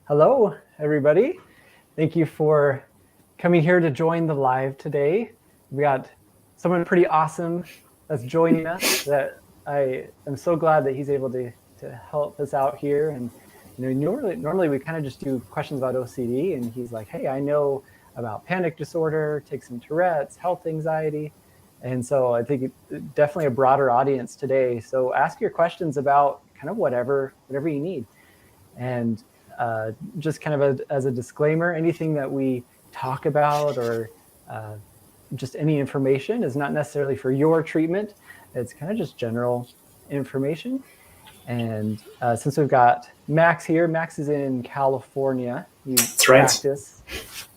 Hello, everybody. Thank you for coming here to join the live today. We got someone pretty awesome that's joining us that I am so glad that he's able to help us out here. And normally we kind of just do questions about OCD, and he's like, hey, I know about panic disorder, tics and Tourette's, health anxiety. And so I think definitely a broader audience today. So ask your questions about kind of whatever you need. And just kind of as a disclaimer, anything that we talk about or just any information is not necessarily for your treatment. It's kind of just general information. And since we've got Max here, Max is in California. You That's right. practice.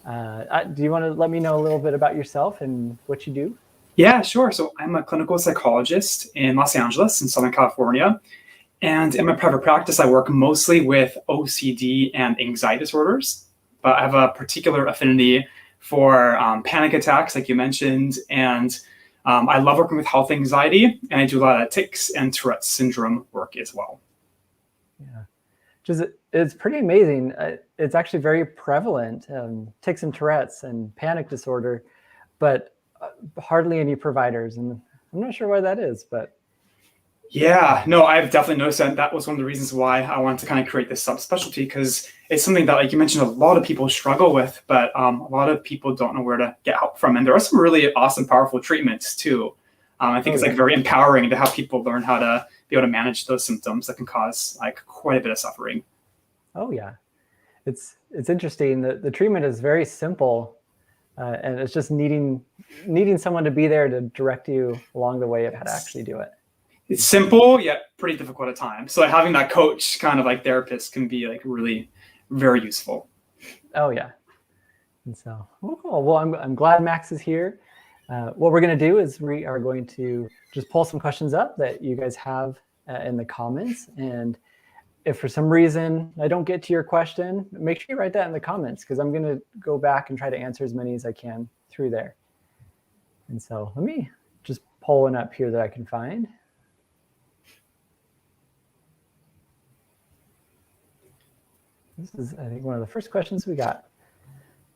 Do you want to let me know a little bit about yourself and what you do? Yeah, sure. So I'm a clinical psychologist in Los Angeles in Southern California. And in my private practice, I work mostly with OCD and anxiety disorders. But I have a particular affinity for panic attacks, like you mentioned. And I love working with health anxiety. And I do a lot of tics and Tourette's syndrome work as well. Yeah. It's pretty amazing. It's actually very prevalent, tics and Tourette's and panic disorder, but hardly any providers. And I'm not sure why that is, but. Yeah, no, I've definitely noticed that. That was one of the reasons why I wanted to kind of create this subspecialty, because it's something that, like you mentioned, a lot of people struggle with, but a lot of people don't know where to get help from. And there are some really awesome, powerful treatments too. I think it's like very empowering to have people learn how to be able to manage those symptoms that can cause like quite a bit of suffering. Oh yeah, it's interesting. The treatment is very simple, and it's just needing someone to be there to direct you along the way of how to actually do it. It's simple yet pretty difficult at times. So having that coach kind of like therapist can be like really very useful. Oh yeah. And so, well, I'm glad Max is here. What we're going to do is we are going to just pull some questions up that you guys have in the comments. And if for some reason I don't get to your question, make sure you write that in the comments, because I'm going to go back and try to answer as many as I can through there. And so let me just pull one up here that I can find. This is, I think, one of the first questions we got.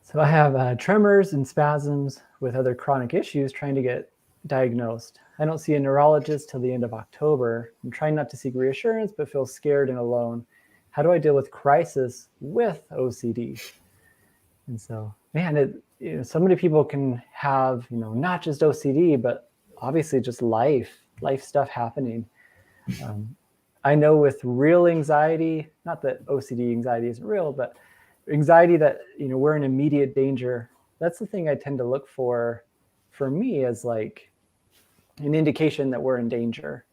So I have tremors and spasms with other chronic issues trying to get diagnosed. I don't see a neurologist till the end of October. I'm trying not to seek reassurance, but feel scared and alone. How do I deal with crisis with OCD? And so, man, so many people can have, not just OCD, but obviously just life stuff happening. I know with real anxiety, not that OCD anxiety isn't real, but anxiety that, we're in immediate danger. That's the thing I tend to look for me, as like an indication that we're in danger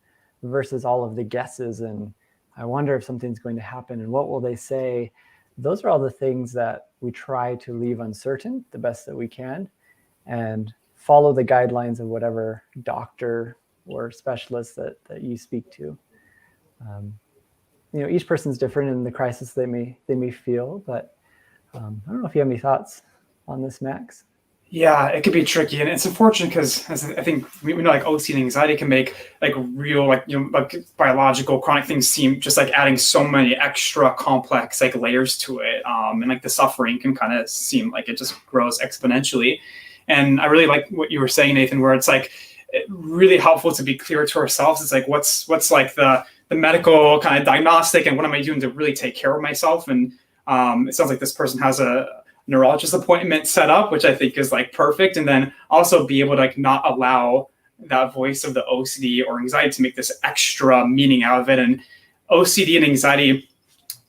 versus all of the guesses. And I wonder if something's going to happen and what will they say? Those are all the things that we try to leave uncertain the best that we can and follow the guidelines of whatever doctor or specialist that you speak to. Each person's different in the crisis they may feel, but I don't know if you have any thoughts on this, Max. Yeah, it could be tricky, and it's unfortunate because I think we know like OCD and anxiety can make like real like biological chronic things seem just like adding so many extra complex like layers to it, and like the suffering can kind of seem like it just grows exponentially. And I really like what you were saying, Nathan, where it's like really helpful to be clear to ourselves. It's like what's like the medical kind of diagnostic, and what am I doing to really take care of myself? And it sounds like this person has a neurologist appointment set up, which I think is like perfect. And then also be able to like not allow that voice of the OCD or anxiety to make this extra meaning out of it. And OCD and anxiety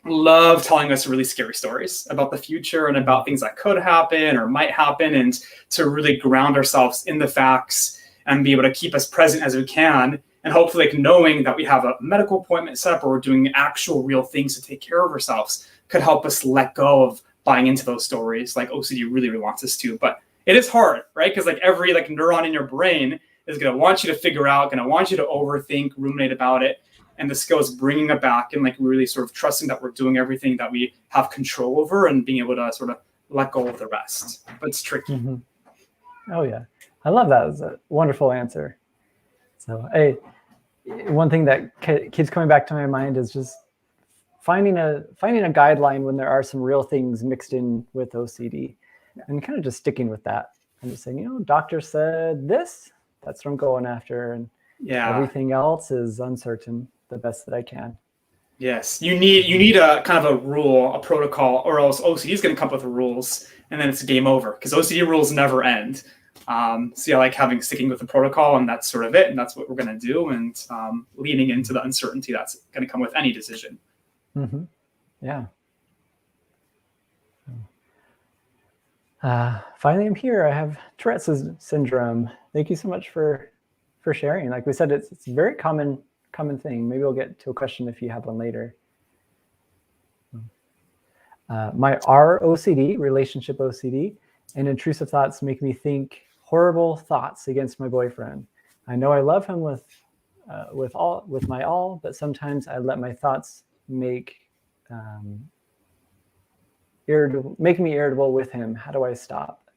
love telling us really scary stories about the future and about things that could happen or might happen, and to really ground ourselves in the facts and be able to keep as present as we can. And hopefully like knowing that we have a medical appointment set up or we're doing actual real things to take care of ourselves could help us let go of buying into those stories like OCD really wants us to. But it is hard, right? Because like every like neuron in your brain is going to want you to figure out, going to want you to overthink, ruminate about it. And the skill is bringing it back and like really sort of trusting that we're doing everything that we have control over and being able to sort of let go of the rest. But it's tricky. Mm-hmm. Oh yeah, I love that. It's a wonderful answer. So one thing that keeps coming back to my mind is just finding a guideline when there are some real things mixed in with OCD, and kind of just sticking with that and just saying, doctor said this, that's what I'm going after, and everything else is uncertain, the best that I can. Yes, you need a kind of a rule, a protocol, or else OCD is going to come up with rules, and then it's game over because OCD rules never end. So I like sticking with the protocol, and that's sort of it, and that's what we're going to do, and leaning into the uncertainty that's going to come with any decision. Mm-hmm. Yeah. Finally, I'm here. I have Tourette's syndrome. Thank you so much for sharing. Like we said, it's a very common thing. Maybe we'll get to a question if you have one later. My ROCD, relationship OCD, and intrusive thoughts make me think horrible thoughts against my boyfriend. I know I love him with my all, but sometimes I let my thoughts make me irritable with him. How do I stop?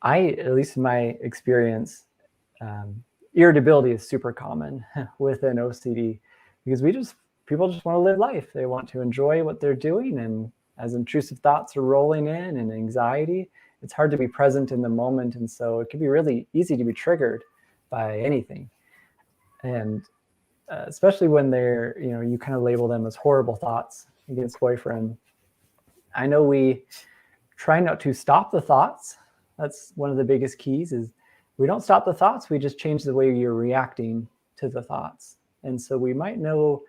At least in my experience, irritability is super common within OCD because people just want to live life. They want to enjoy what they're doing, and as intrusive thoughts are rolling in and anxiety, it's hard to be present in the moment, and so it can be really easy to be triggered by anything. And especially when they're, you kind of label them as horrible thoughts against boyfriend. I know we try not to stop the thoughts. That's one of the biggest keys is we don't stop the thoughts. We just change the way you're reacting to the thoughts. And so we might know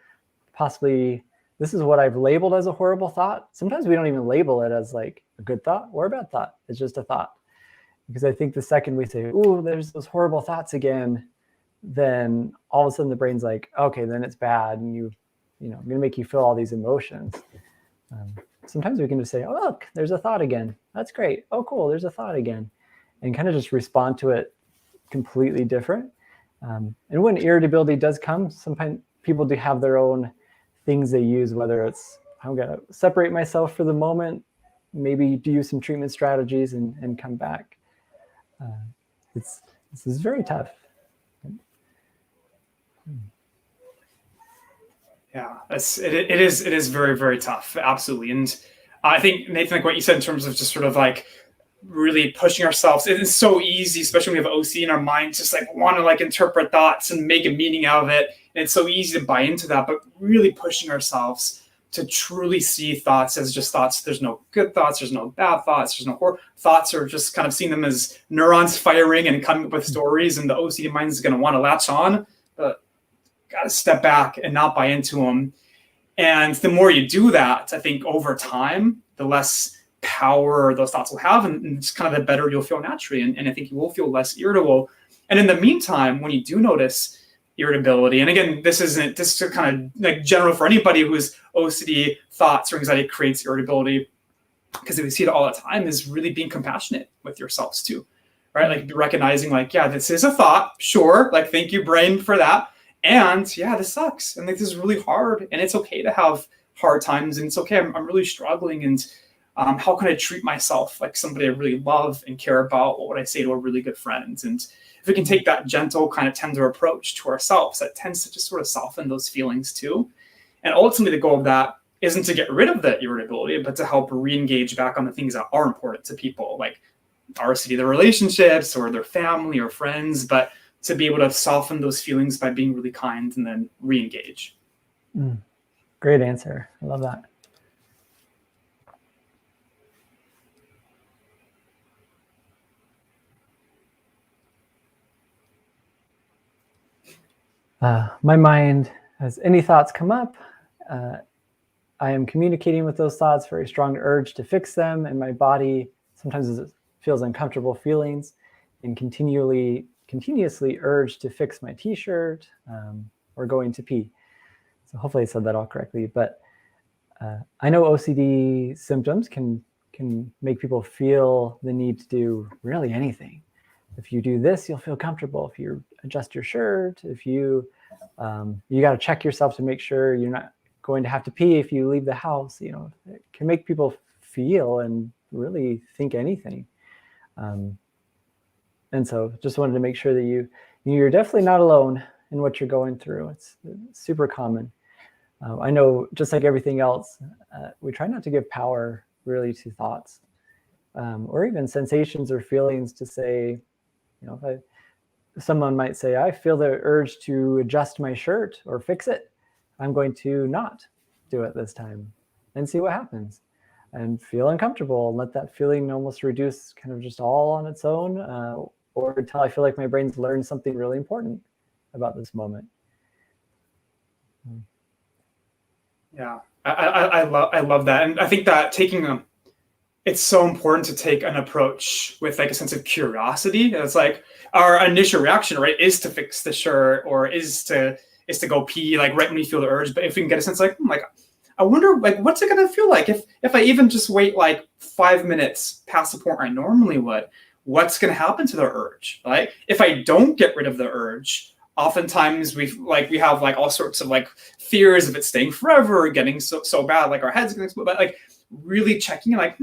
possibly this is what I've labeled as a horrible thought. Sometimes we don't even label it as like a good thought or a bad thought. It's just a thought. Because I think the second we say, ooh, there's those horrible thoughts again, then all of a sudden the brain's like, okay, then it's bad. And I'm going to make you feel all these emotions. Sometimes we can just say, oh, look, there's a thought again. That's great. Oh, cool. There's a thought again. And kind of just respond to it completely different. And when irritability does come, sometimes people do have their own things they use, whether it's, I'm going to separate myself for the moment, maybe do some treatment strategies and come back. This is very tough. Yeah, it is very, very tough. Absolutely. And I think, Nathan, like what you said in terms of just sort of like really pushing ourselves, it is so easy, especially when we have OCD in our mind, just like want to like interpret thoughts and make a meaning out of it. And it's so easy to buy into that, but really pushing ourselves to truly see thoughts as just thoughts. There's no good thoughts. There's no bad thoughts. There's no horror thoughts, or just kind of seeing them as neurons firing and coming up with stories. And the OCD mind is going to want to latch on, but got to step back and not buy into them. And the more you do that, I think over time, the less power those thoughts will have, and it's kind of the better you'll feel naturally. And I think you will feel less irritable. And in the meantime, when you do notice irritability, and again, this is kind of like general for anybody who's OCD thoughts or anxiety creates irritability, because if we see it all the time, is really being compassionate with yourselves too, right? Like recognizing like, yeah, this is a thought, sure, like thank you brain for that. And yeah, this sucks. And like, this is really hard, and it's okay to have hard times, and it's okay. I'm really struggling. And how can I treat myself like somebody I really love and care about? What would I say to a really good friend? And if we can take that gentle, kind of tender approach to ourselves, that tends to just sort of soften those feelings too. And ultimately, the goal of that isn't to get rid of the irritability, but to help re-engage back on the things that are important to people, like RCD, their relationships or their family or friends, but to be able to soften those feelings by being really kind and then re-engage. Great answer. I love that. My mind, as any thoughts come up, I am communicating with those thoughts, very strong urge to fix them, and my body sometimes feels uncomfortable feelings and continuously urge to fix my t-shirt or going to pee. So hopefully I said that all correctly, but I know OCD symptoms can make people feel the need to do really anything. If you do this, you'll feel comfortable. If you adjust your shirt, if you got to check yourself to make sure you're not going to have to pee if you leave the house. It can make people feel and really think anything. And so just wanted to make sure that you're definitely not alone in what you're going through. It's super common. I know just like everything else, we try not to give power really to thoughts or even sensations or feelings to say, if someone might say, I feel the urge to adjust my shirt or fix it, I'm going to not do it this time and see what happens and feel uncomfortable and let that feeling almost reduce kind of just all on its own or until I feel like my brain's learned something really important about this moment. Yeah, I love that. And I think that it's so important to take an approach with like a sense of curiosity. It's like our initial reaction, right, is to fix the shirt or is to go pee, like right when we feel the urge. But if we can get a sense like, I wonder, like, what's it gonna feel like if I even just wait like 5 minutes past the point I normally would? What's gonna happen to the urge, right? If I don't get rid of the urge, oftentimes we have like all sorts of like fears of it staying forever or getting so bad, like our heads gonna explode. But like really checking like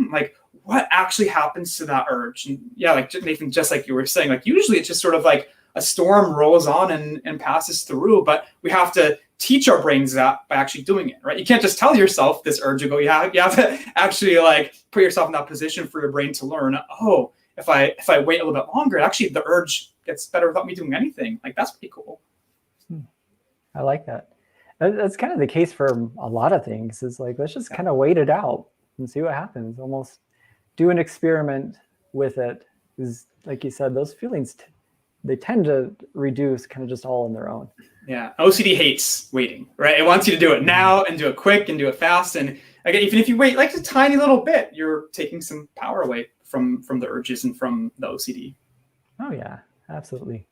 what actually happens to that urge. And yeah, like Nathan, just like you were saying, like usually it's just sort of like a storm rolls on and passes through, but we have to teach our brains that by actually doing it, right? You can't just tell yourself this urge to go. You have to actually like put yourself in that position for your brain to learn, oh, if I wait a little bit longer, actually the urge gets better without me doing anything. Like that's pretty cool. I like that. That's kind of the case for a lot of things. Is like, let's just kind of wait it out and see what happens. Almost do an experiment with it. Is like you said, those feelings, they tend to reduce kind of just all on their own. Yeah, OCD hates waiting, right? It wants you to do it now and do it quick and do it fast. And again, even if you wait like a tiny little bit, you're taking some power away from the urges and from the OCD. Oh yeah, absolutely.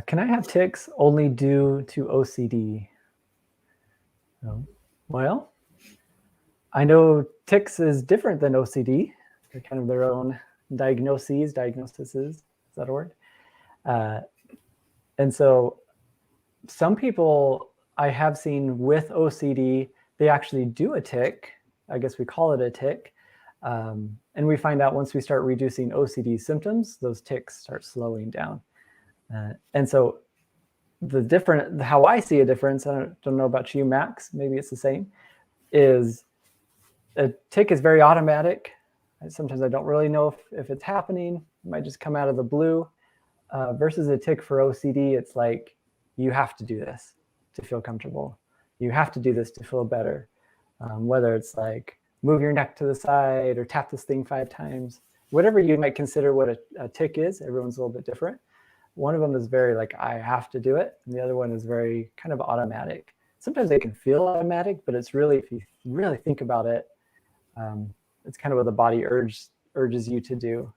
Can I have tics only due to OCD? Oh, well, I know tics is different than OCD. They're kind of their own diagnoses. Is that a word? And so some people I have seen with OCD, they actually do a tic. I guess we call it a tic. And we find out once we start reducing OCD symptoms, those tics start slowing down. And so how I see a difference, I don't know about you, Max, maybe it's the same, is a tic is very automatic. Sometimes I don't really know if it's happening. It might just come out of the blue. Versus a tic for OCD, it's like, you have to do this to feel comfortable. You have to do this to feel better. Whether it's like, move your neck to the side or tap this thing 5 times, whatever you might consider what a tic is, everyone's a little bit different. One of them is very like, I have to do it. And the other one is very kind of automatic. Sometimes they can feel automatic, but it's really, if you really think about it, it's kind of what the body urges you to do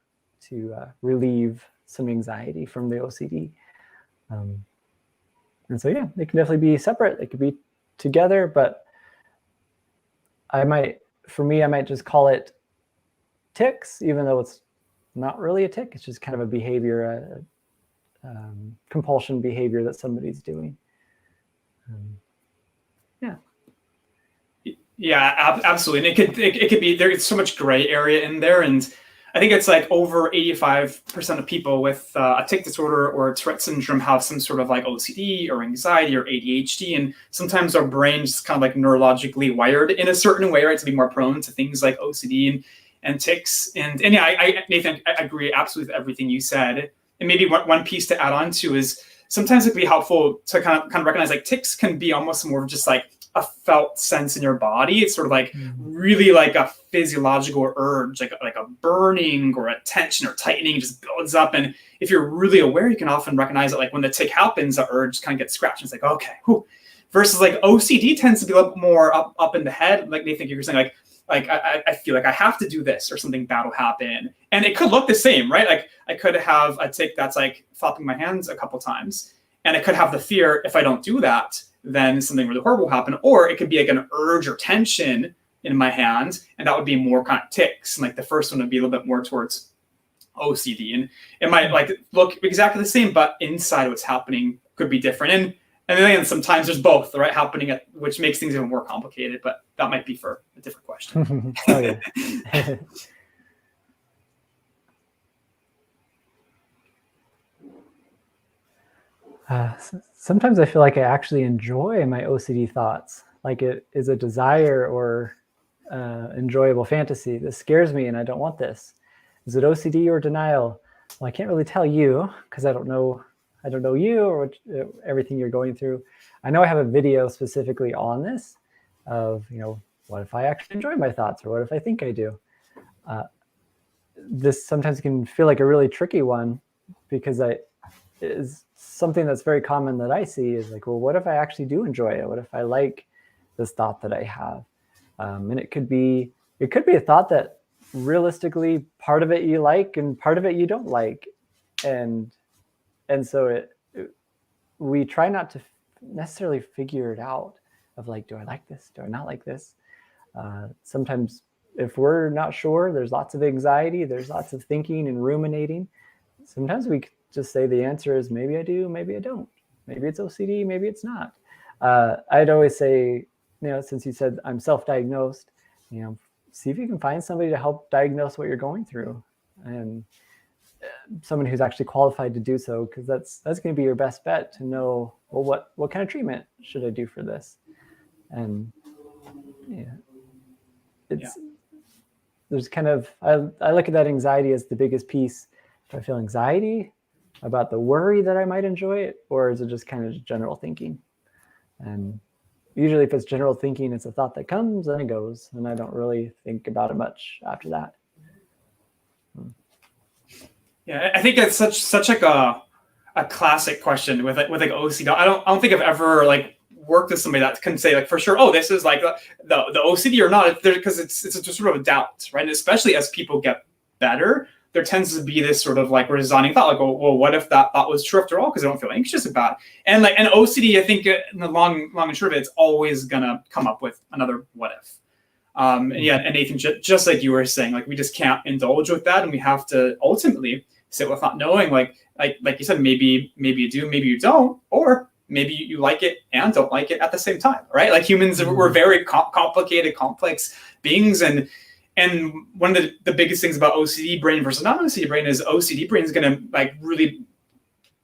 to relieve some anxiety from the OCD. And so, yeah, they can definitely be separate. They could be together, but I might just call it tics, even though it's not really a tic. It's just kind of a behavior, compulsion behavior that somebody's doing. Yeah, absolutely. And it could be, there's so much gray area in there. And I think it's like over 85% of people with a tic disorder or Tourette syndrome have some sort of like OCD or anxiety or ADHD. And sometimes our brain's kind of like neurologically wired in a certain way, right, to be more prone to things like OCD and tics. And yeah, Nathan, I agree absolutely with everything you said. And maybe one piece to add on to is sometimes it can be helpful to kind of recognize like tics can be almost more of just like a felt sense in your body. It's sort of like really like a physiological urge, like a burning or a tension or tightening just builds up. And if you're really aware, you can often recognize it. Like when the tic happens, the urge kind of gets scratched. It's like, okay, whew. Versus like OCD tends to be a little more up in the head. Like Nathan, you were saying like I feel like I have to do this or something bad will happen. And it could look the same, right? Like I could have a tic that's like flopping my hands a couple times. And it could have the fear, if I don't do that, then something really horrible will happen. Or it could be like an urge or tension in my hand. And that would be more kind of tics. And like the first one would be a little bit more towards OCD. And it might like look exactly the same, but inside what's happening could be different. And then sometimes there's both, right, happening, which makes things even more complicated. But that might be for a different question. Oh, yeah. Sometimes I feel like I actually enjoy my OCD thoughts, like it is a desire or enjoyable fantasy. This scares me and I don't want this. Is it OCD or denial? Well, I can't really tell you because I don't know you or what, everything you're going through. I know I have a video specifically on this of, what if I actually enjoy my thoughts, or what if I think I do? This sometimes can feel like a really tricky one, because is something that's very common that I see is like, well, what if I actually do enjoy it? What if I like this thought that I have? And it could be a thought that realistically part of it you like and part of it you don't like. And so we try not to necessarily figure it out of like, do I like this? Do I not like this? Sometimes if we're not sure, there's lots of anxiety, there's lots of thinking and ruminating. Sometimes we just say the answer is maybe I do, maybe I don't. Maybe it's OCD, maybe it's not. I'd always say, since you said I'm self-diagnosed, see if you can find somebody to help diagnose what you're going through, and someone who's actually qualified to do so, because that's going to be your best bet to know, well, what kind of treatment should I do for this? And there's kind of, I look at that anxiety as the biggest piece. Do I feel anxiety about the worry that I might enjoy it, or is it just kind of general thinking? And usually if it's general thinking, it's a thought that comes and it goes, and I don't really think about it much after that. Yeah, I think it's such like a classic question with like OCD. I don't think I've ever like worked with somebody that can say like for sure, oh, this is like the OCD or not, because it's just sort of a doubt, right? And especially as people get better, there tends to be this sort of like resigning thought, like, well, what if that thought was true after all? Because I don't feel anxious about it. And like an OCD, I think in the long and short of it, it's always gonna come up with another what if. And Nathan, just like you were saying, like we just can't indulge with that, and we have to ultimately sit with not knowing, like you said, maybe you do, maybe you don't, or maybe you like it and don't like it at the same time, right? Like humans, we're very complicated, complex beings, and one of the biggest things about OCD brain versus non-OCD brain is OCD brain is going to like really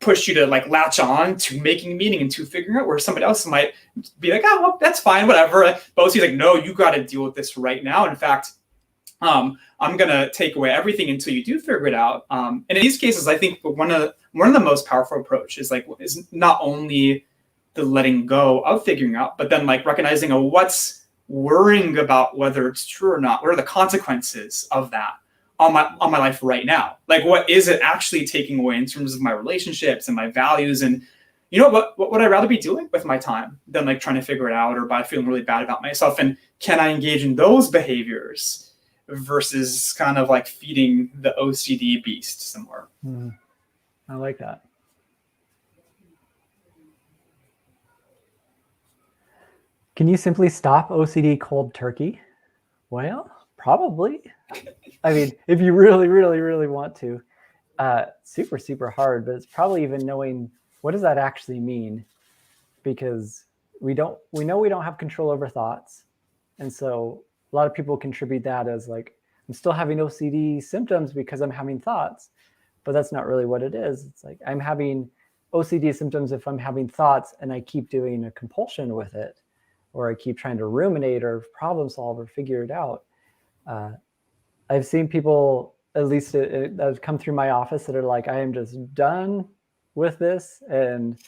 push you to like latch on to making meaning and to figuring out, where somebody else might be like, oh, well, that's fine, whatever. But OCD is like, no, you got to deal with this right now. In fact, I'm going to take away everything until you do figure it out. And in these cases, I think one of the most powerful approaches is not only the letting go of figuring out, but then like recognizing, what's worrying about whether it's true or not. What are the consequences of that on my life right now? Like, what is it actually taking away in terms of my relationships and my values? And what would I rather be doing with my time than like trying to figure it out, or by feeling really bad about myself? And can I engage in those behaviors versus kind of like feeding the OCD beast some more? I like that. Can you simply stop OCD cold turkey? Well, probably. I mean, if you really, really, really want to. Super, super hard, but it's probably even knowing, what does that actually mean? Because we know we don't have control over thoughts. And so a lot of people contribute that as like, I'm still having OCD symptoms because I'm having thoughts, but that's not really what it is. It's like, I'm having OCD symptoms if I'm having thoughts and I keep doing a compulsion with it, or I keep trying to ruminate or problem solve or figure it out. I've seen people, at least that have come through my office, that are like, I am just done with this. And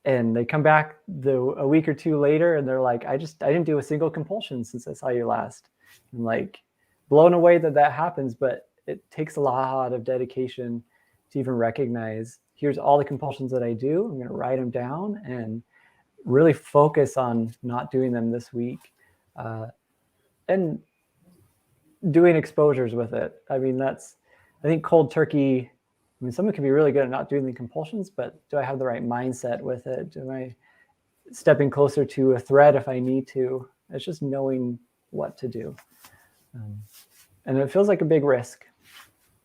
they come back a week or two later and they're like, I didn't do a single compulsion since I saw you last. I'm like blown away that happens, but it takes a lot of dedication to even recognize, here's all the compulsions that I do. I'm going to write them down and really focus on not doing them this week, and doing exposures with it. I mean, I think cold turkey, I mean, someone can be really good at not doing the compulsions, but do I have the right mindset with it? Am I stepping closer to a threat if I need to? It's just knowing what to do. And it feels like a big risk,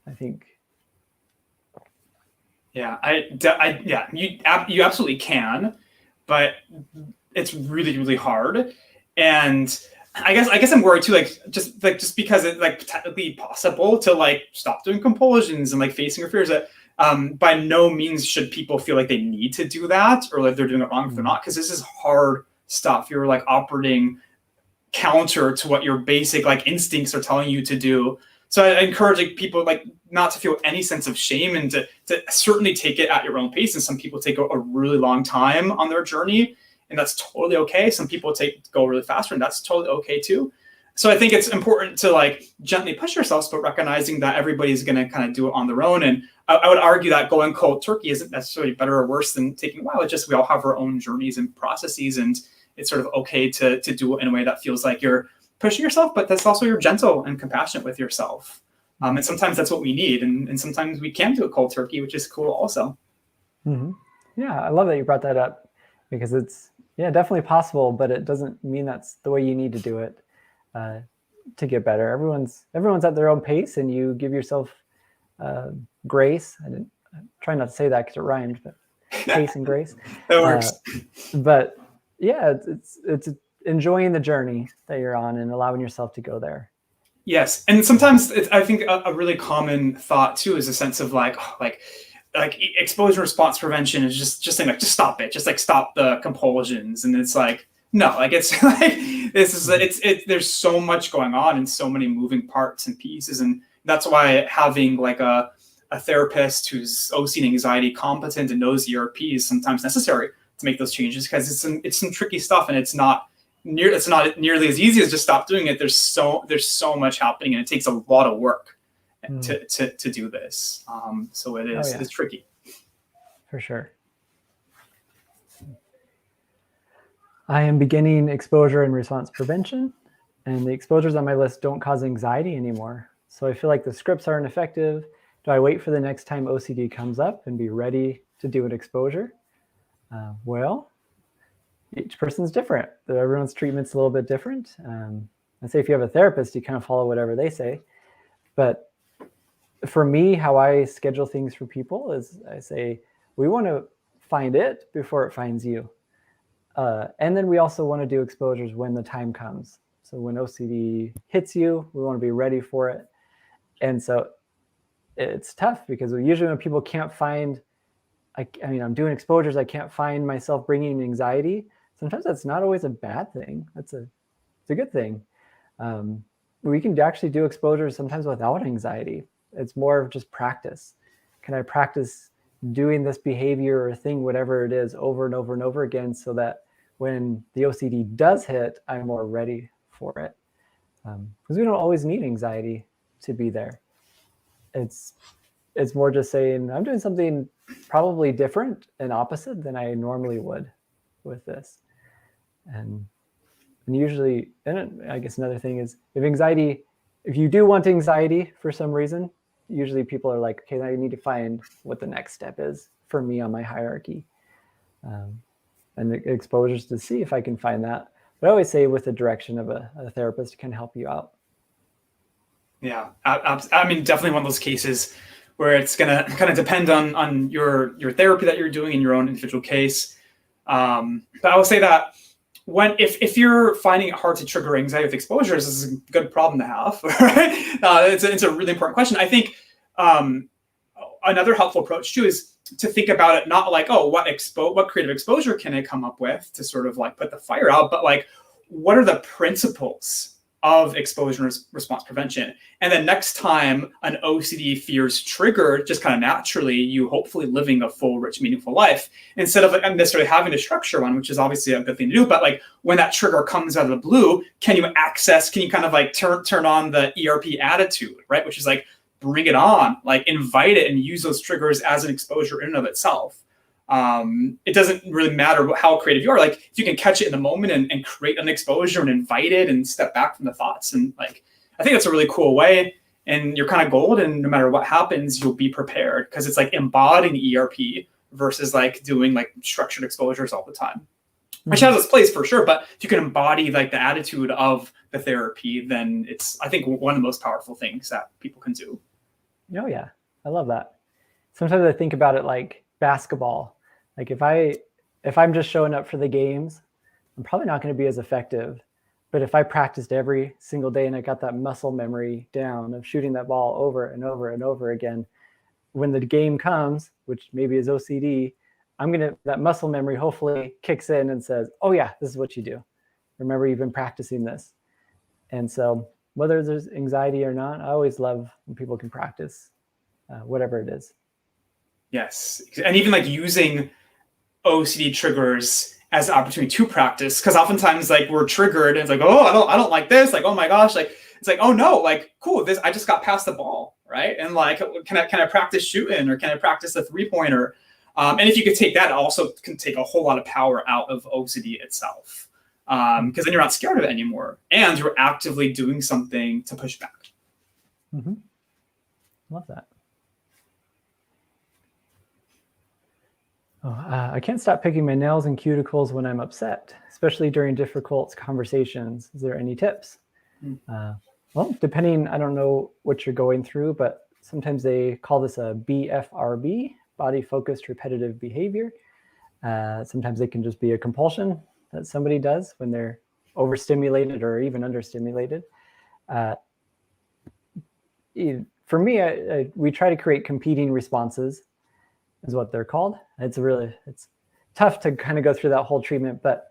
I think. Yeah, you absolutely can, but it's really, really hard. And I guess I'm worried too, just because it's like technically possible to like stop doing compulsions and like facing your fears, that By no means should people feel like they need to do that or like they're doing it wrong if they're not, because this is hard stuff. You're like operating counter to what your basic like instincts are telling you to do. So I encourage like, people like not to feel any sense of shame and to certainly take it at your own pace. And some people take a really long time on their journey, and that's totally okay. Some people go really faster, and that's totally okay too. So I think it's important to like gently push yourselves, but recognizing that everybody's going to kind of do it on their own. And I would argue that going cold turkey isn't necessarily better or worse than taking a while. It's just we all have our own journeys and processes, and it's sort of okay to do it in a way that feels like you're pushing yourself, but that's also you're gentle and compassionate with yourself. And sometimes that's what we need. And sometimes we can do a cold turkey, which is cool also. Mm-hmm. Yeah, I love that you brought that up, because it's definitely possible, but it doesn't mean that's the way you need to do it to get better. Everyone's at their own pace, and you give yourself grace. I'm trying not to say that because it rhymed, but pace and grace. That works. But yeah, it's enjoying the journey that you're on and allowing yourself to go there. Yes, and sometimes I think a really common thought too is a sense of like exposure response prevention is just saying like just stop it, just like stop the compulsions, and it's like no, like it's like there's so much going on and so many moving parts and pieces, and that's why having like a therapist who's OCD and anxiety competent and knows ERP is sometimes necessary to make those changes, because it's some tricky stuff, and it's not nearly as easy as just stop doing it. There's so much happening, and it takes a lot of work to do this. So it is it's tricky. For sure. I am beginning exposure and response prevention, and the exposures on my list don't cause anxiety anymore. So I feel like the scripts aren't effective. Do I wait for the next time OCD comes up and be ready to do an exposure? Well, each person's different. Everyone's treatment's a little bit different. I say if you have a therapist, you kind of follow whatever they say. But for me, how I schedule things for people is I say, we want to find it before it finds you. And then we also want to do exposures when the time comes. So when OCD hits you, we want to be ready for it. And so it's tough, because usually when people can't find, I mean, I'm doing exposures, I can't find myself bringing anxiety. Sometimes that's not always a bad thing. It's a good thing. We can actually do exposures sometimes without anxiety. It's more of just practice. Can I practice doing this behavior or thing, whatever it is, over and over and over again, so that when the OCD does hit, I'm more ready for it? Because we don't always need anxiety to be there. It's more just saying, I'm doing something probably different and opposite than I normally would with this. And usually, and I guess another thing is, if you do want anxiety for some reason, usually people are like, okay, I need to find what the next step is for me on my hierarchy. And the exposures to see if I can find that. But I always say with the direction of a therapist can help you out. Yeah, I mean, definitely one of those cases where it's going to kind of depend on your therapy that you're doing in your own individual case. But I will say that if you're finding it hard to trigger anxiety with exposures, this is a good problem to have. Right? It's a really important question. I think another helpful approach too is to think about it not like, oh, what creative exposure can I come up with to sort of like put the fire out, but like, what are the principles of exposure and response prevention? And then next time an OCD fear is triggered, just kind of naturally, you hopefully living a full, rich, meaningful life, instead of like necessarily having to structure one, which is obviously a good thing to do. But like when that trigger comes out of the blue, can you kind of like turn on the ERP attitude, right? Which is like, bring it on, like invite it and use those triggers as an exposure in and of itself. It doesn't really matter how creative you are. Like if you can catch it in the moment and create an exposure and invite it and step back from the thoughts. And like, I think that's a really cool way, and you're kind of gold, and no matter what happens, you'll be prepared, because it's like embodying ERP versus like doing like structured exposures all the time, which has its place for sure. But if you can embody like the attitude of the therapy, then it's, I think, one of the most powerful things that people can do. Oh yeah, I love that. Sometimes I think about it like basketball. Like if I'm just showing up for the games, I'm probably not going to be as effective. But if I practiced every single day and I got that muscle memory down of shooting that ball over and over and over again, when the game comes, which maybe is OCD, that muscle memory hopefully kicks in and says, oh yeah, this is what you do. Remember, you've been practicing this. And so whether there's anxiety or not, I always love when people can practice whatever it is. Yes. And even like using OCD triggers as an opportunity to practice, because oftentimes like we're triggered and it's like, oh, I don't like this, like, oh my gosh, like it's like, oh no, like cool, this, I just got past the ball, right? And like, can I practice shooting, or can I practice a 3-pointer? And if you could take that, it also can take a whole lot of power out of OCD itself, because then you're not scared of it anymore, and you're actively doing something to push back. Mm-hmm. Love that. I can't stop picking my nails and cuticles when I'm upset, especially during difficult conversations. Is there any tips? Well, depending, I don't know what you're going through, but sometimes they call this a BFRB, body focused repetitive behavior. Sometimes it can just be a compulsion that somebody does when they're overstimulated or even understimulated. For me, we try to create competing responses, is what they're called. It's tough to kind of go through that whole treatment, but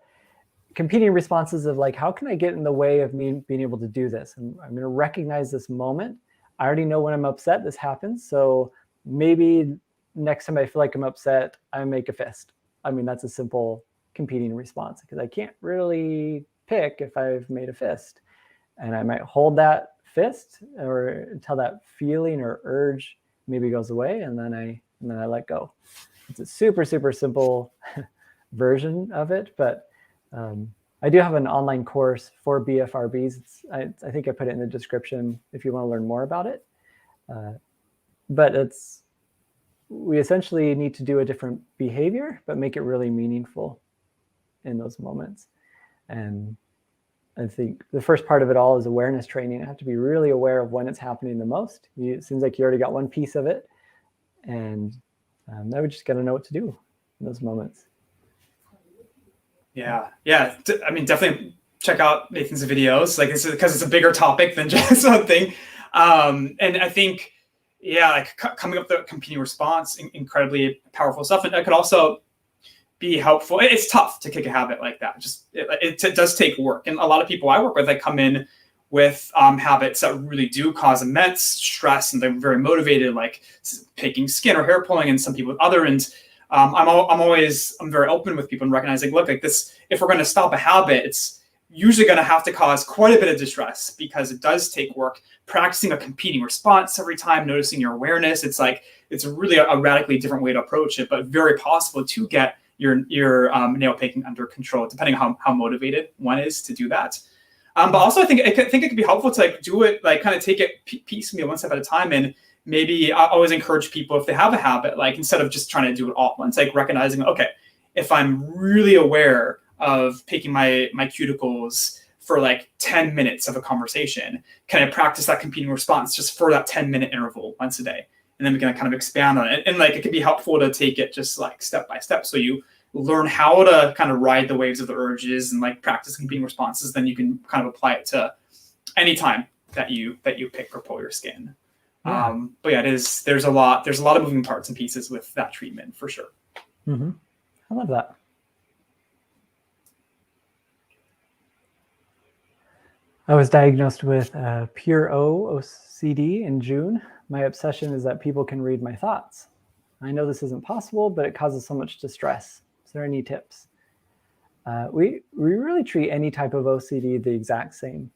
competing responses of like, how can I get in the way of me being able to do this? And I'm going to recognize this moment. I already know when I'm upset, this happens. So maybe next time I feel like I'm upset, I make a fist. I mean, that's a simple competing response, because I can't really pick if I've made a fist. And I might hold that fist or until that feeling or urge maybe goes away, and then I let go. It's a super, super simple version of it, but I do have an online course for BFRBs. I think I put it in the description if you want to learn more about it. But we essentially need to do a different behavior, but make it really meaningful in those moments. And I think the first part of it all is awareness training. I have to be really aware of when it's happening the most. It seems like you already got one piece of it. And I would just got to know what to do in those moments. Yeah. I mean, definitely check out Nathan's videos. Like, because it's a bigger topic than just something. And I think, like coming up with the competing response, incredibly powerful stuff. And it could also be helpful. It's tough to kick a habit like that. It does take work. And a lot of people I work with, they come in with habits that really do cause immense stress, and they're very motivated, like picking skin or hair pulling, and some people with other. And I'm very open with people and recognizing, look, like this, if we're going to stop a habit, it's usually going to have to cause quite a bit of distress, because it does take work. Practicing a competing response every time, noticing your awareness, it's really a radically different way to approach it, but very possible to get your nail picking under control, depending on how motivated one is to do that. But also, I think it could be helpful to like do it, like kind of take it piecemeal, one step at a time. And maybe I always encourage people, if they have a habit, like instead of just trying to do it all at once, like recognizing, okay, if I'm really aware of picking my cuticles for like 10 minutes of a conversation, can I practice that competing response just for that 10-minute interval once a day? And then we can kind of expand on it. And like, it can be helpful to take it just like step by step. So you learn how to kind of ride the waves of the urges and like practice competing responses. Then you can kind of apply it to any time that you pick or pull your skin. Yeah. But yeah, there's a lot of moving parts and pieces with that treatment for sure. Mm-hmm. I love that. I was diagnosed with pure OCD in June. My obsession is that people can read my thoughts. I know this isn't possible, but it causes so much distress. Is there any tips? We really treat any type of OCD the exact same.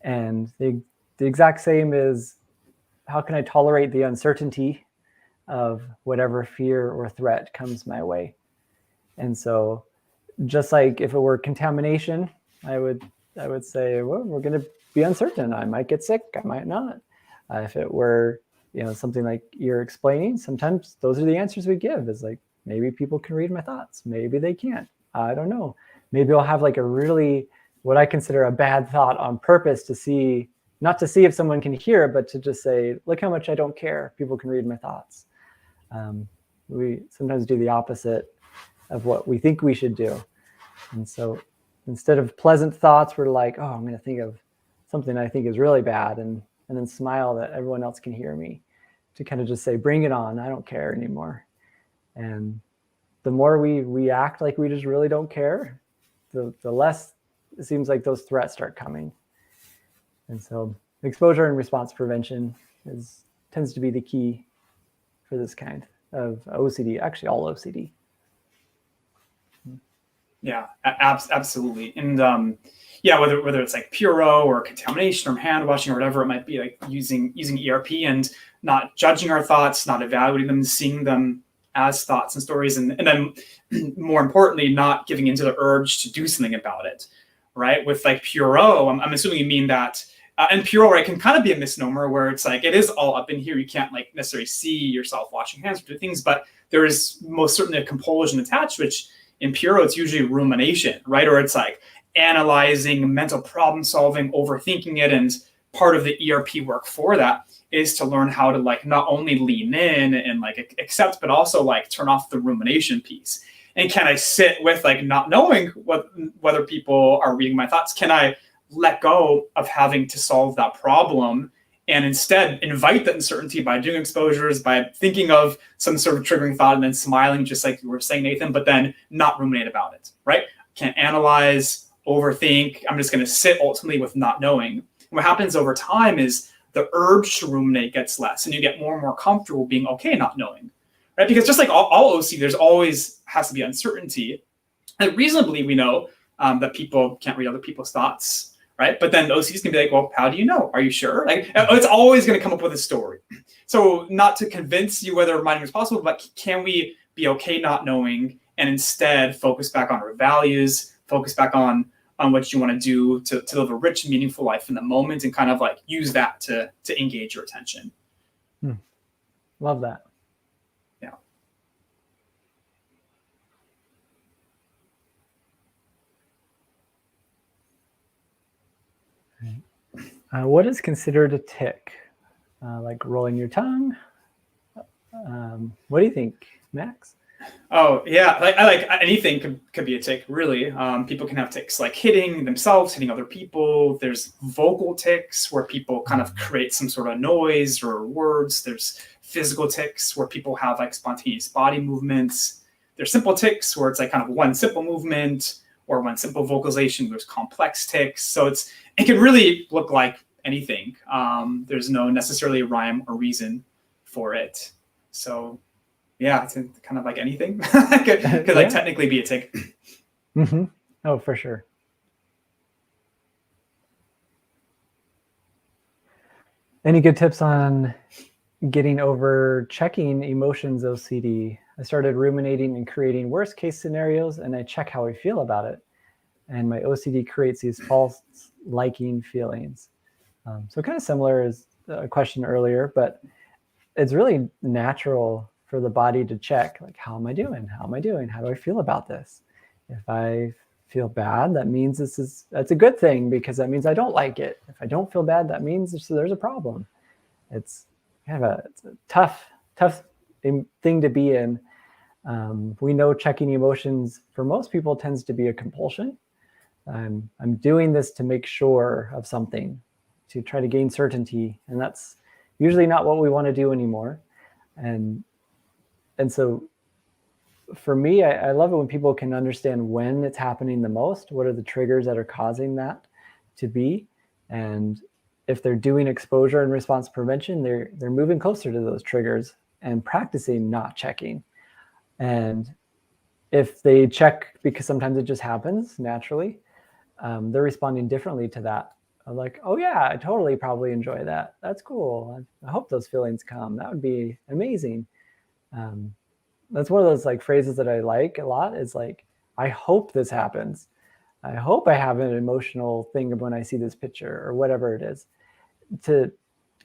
And the exact same is, how can I tolerate the uncertainty of whatever fear or threat comes my way? And so just like if it were contamination, I would say, well, we're going to be uncertain. I might get sick. I might not. If it were, something like you're explaining, sometimes those are the answers we give, is like, maybe people can read my thoughts. Maybe they can't. I don't know. Maybe I'll have like a really, what I consider a bad thought on purpose to see, not to see if someone can hear, but to just say, look how much I don't care. People can read my thoughts. We sometimes do the opposite of what we think we should do. And so instead of pleasant thoughts, we're like, oh, I'm going to think of something I think is really bad, and then smile that everyone else can hear me. to kind of just say, bring it on, I don't care anymore. And the more we act like we just really don't care, the less it seems like those threats start coming. And so exposure and response prevention tends to be the key for this kind of OCD, actually all OCD. Yeah, absolutely. And yeah, whether it's like Puro or contamination or hand washing or whatever it might be, like using ERP and not judging our thoughts, not evaluating them, seeing them as thoughts and stories, and then more importantly, not giving into the urge to do something about it, right? With like Puro, I'm assuming you mean that, and Puro, right, can kind of be a misnomer where it's like, it is all up in here. You can't like necessarily see yourself washing hands or do things, but there is most certainly a compulsion attached, which in Puro, it's usually rumination, right? Or it's like analyzing, mental problem solving, overthinking it. And part of the ERP work for that is to learn how to like not only lean in and like accept, but also like turn off the rumination piece. And can I sit with like not knowing whether people are reading my thoughts? Can I let go of having to solve that problem and instead invite that uncertainty by doing exposures, by thinking of some sort of triggering thought and then smiling, just like you were saying, Nathan, but then not ruminate about it, right? Can't analyze, overthink. I'm just going to sit ultimately with not knowing. And what happens over time is the urge to ruminate gets less and you get more and more comfortable being okay not knowing, right? Because just like all OCD, there's always has to be uncertainty. And reasonably, we know that people can't read other people's thoughts, right? But then OCD is going to be like, well, how do you know? Are you sure? Like, it's always going to come up with a story. So not to convince you whether reminding is possible, but can we be okay not knowing and instead focus back on our values, focus back on what you want to do to live a rich, meaningful life in the moment and kind of like use that to engage your attention. Love that. Yeah. What is considered a tic? Like rolling your tongue? What do you think, Max? Oh yeah, I like anything could be a tic, really. People can have tics like hitting themselves, hitting other people. There's vocal tics where people kind of create some sort of noise or words. There's physical tics where people have like spontaneous body movements. There's simple tics where it's like kind of one simple movement or one simple vocalization. There's complex tics. So it can really look like anything. There's no necessarily rhyme or reason for it. So yeah, it's kind of like anything. Could like technically be a tic. Mm-hmm. Oh, for sure. Any good tips on getting over checking emotions OCD? I started ruminating and creating worst case scenarios, and I check how I feel about it. And my OCD creates these false liking feelings. So kind of similar as a question earlier, but it's really natural for the body to check, like, how am I doing? How am I doing? How do I feel about this? If I feel bad, that means that's a good thing because that means I don't like it. If I don't feel bad, that means there's a problem. It's kind of it's a tough thing to be in. We know checking emotions for most people tends to be a compulsion. I'm doing this to make sure of something, to try to gain certainty, and that's usually not what we want to do anymore. And so for me, I love it when people can understand when it's happening the most, what are the triggers that are causing that to be. And if they're doing exposure and response prevention, they're moving closer to those triggers and practicing not checking. And if they check because sometimes it just happens naturally, they're responding differently to that. I'm like, oh yeah, I totally probably enjoy that. That's cool. I hope those feelings come. That would be amazing. That's one of those like phrases that I like a lot. Is like, I hope this happens. I hope I have an emotional thing when I see this picture or whatever it is. Because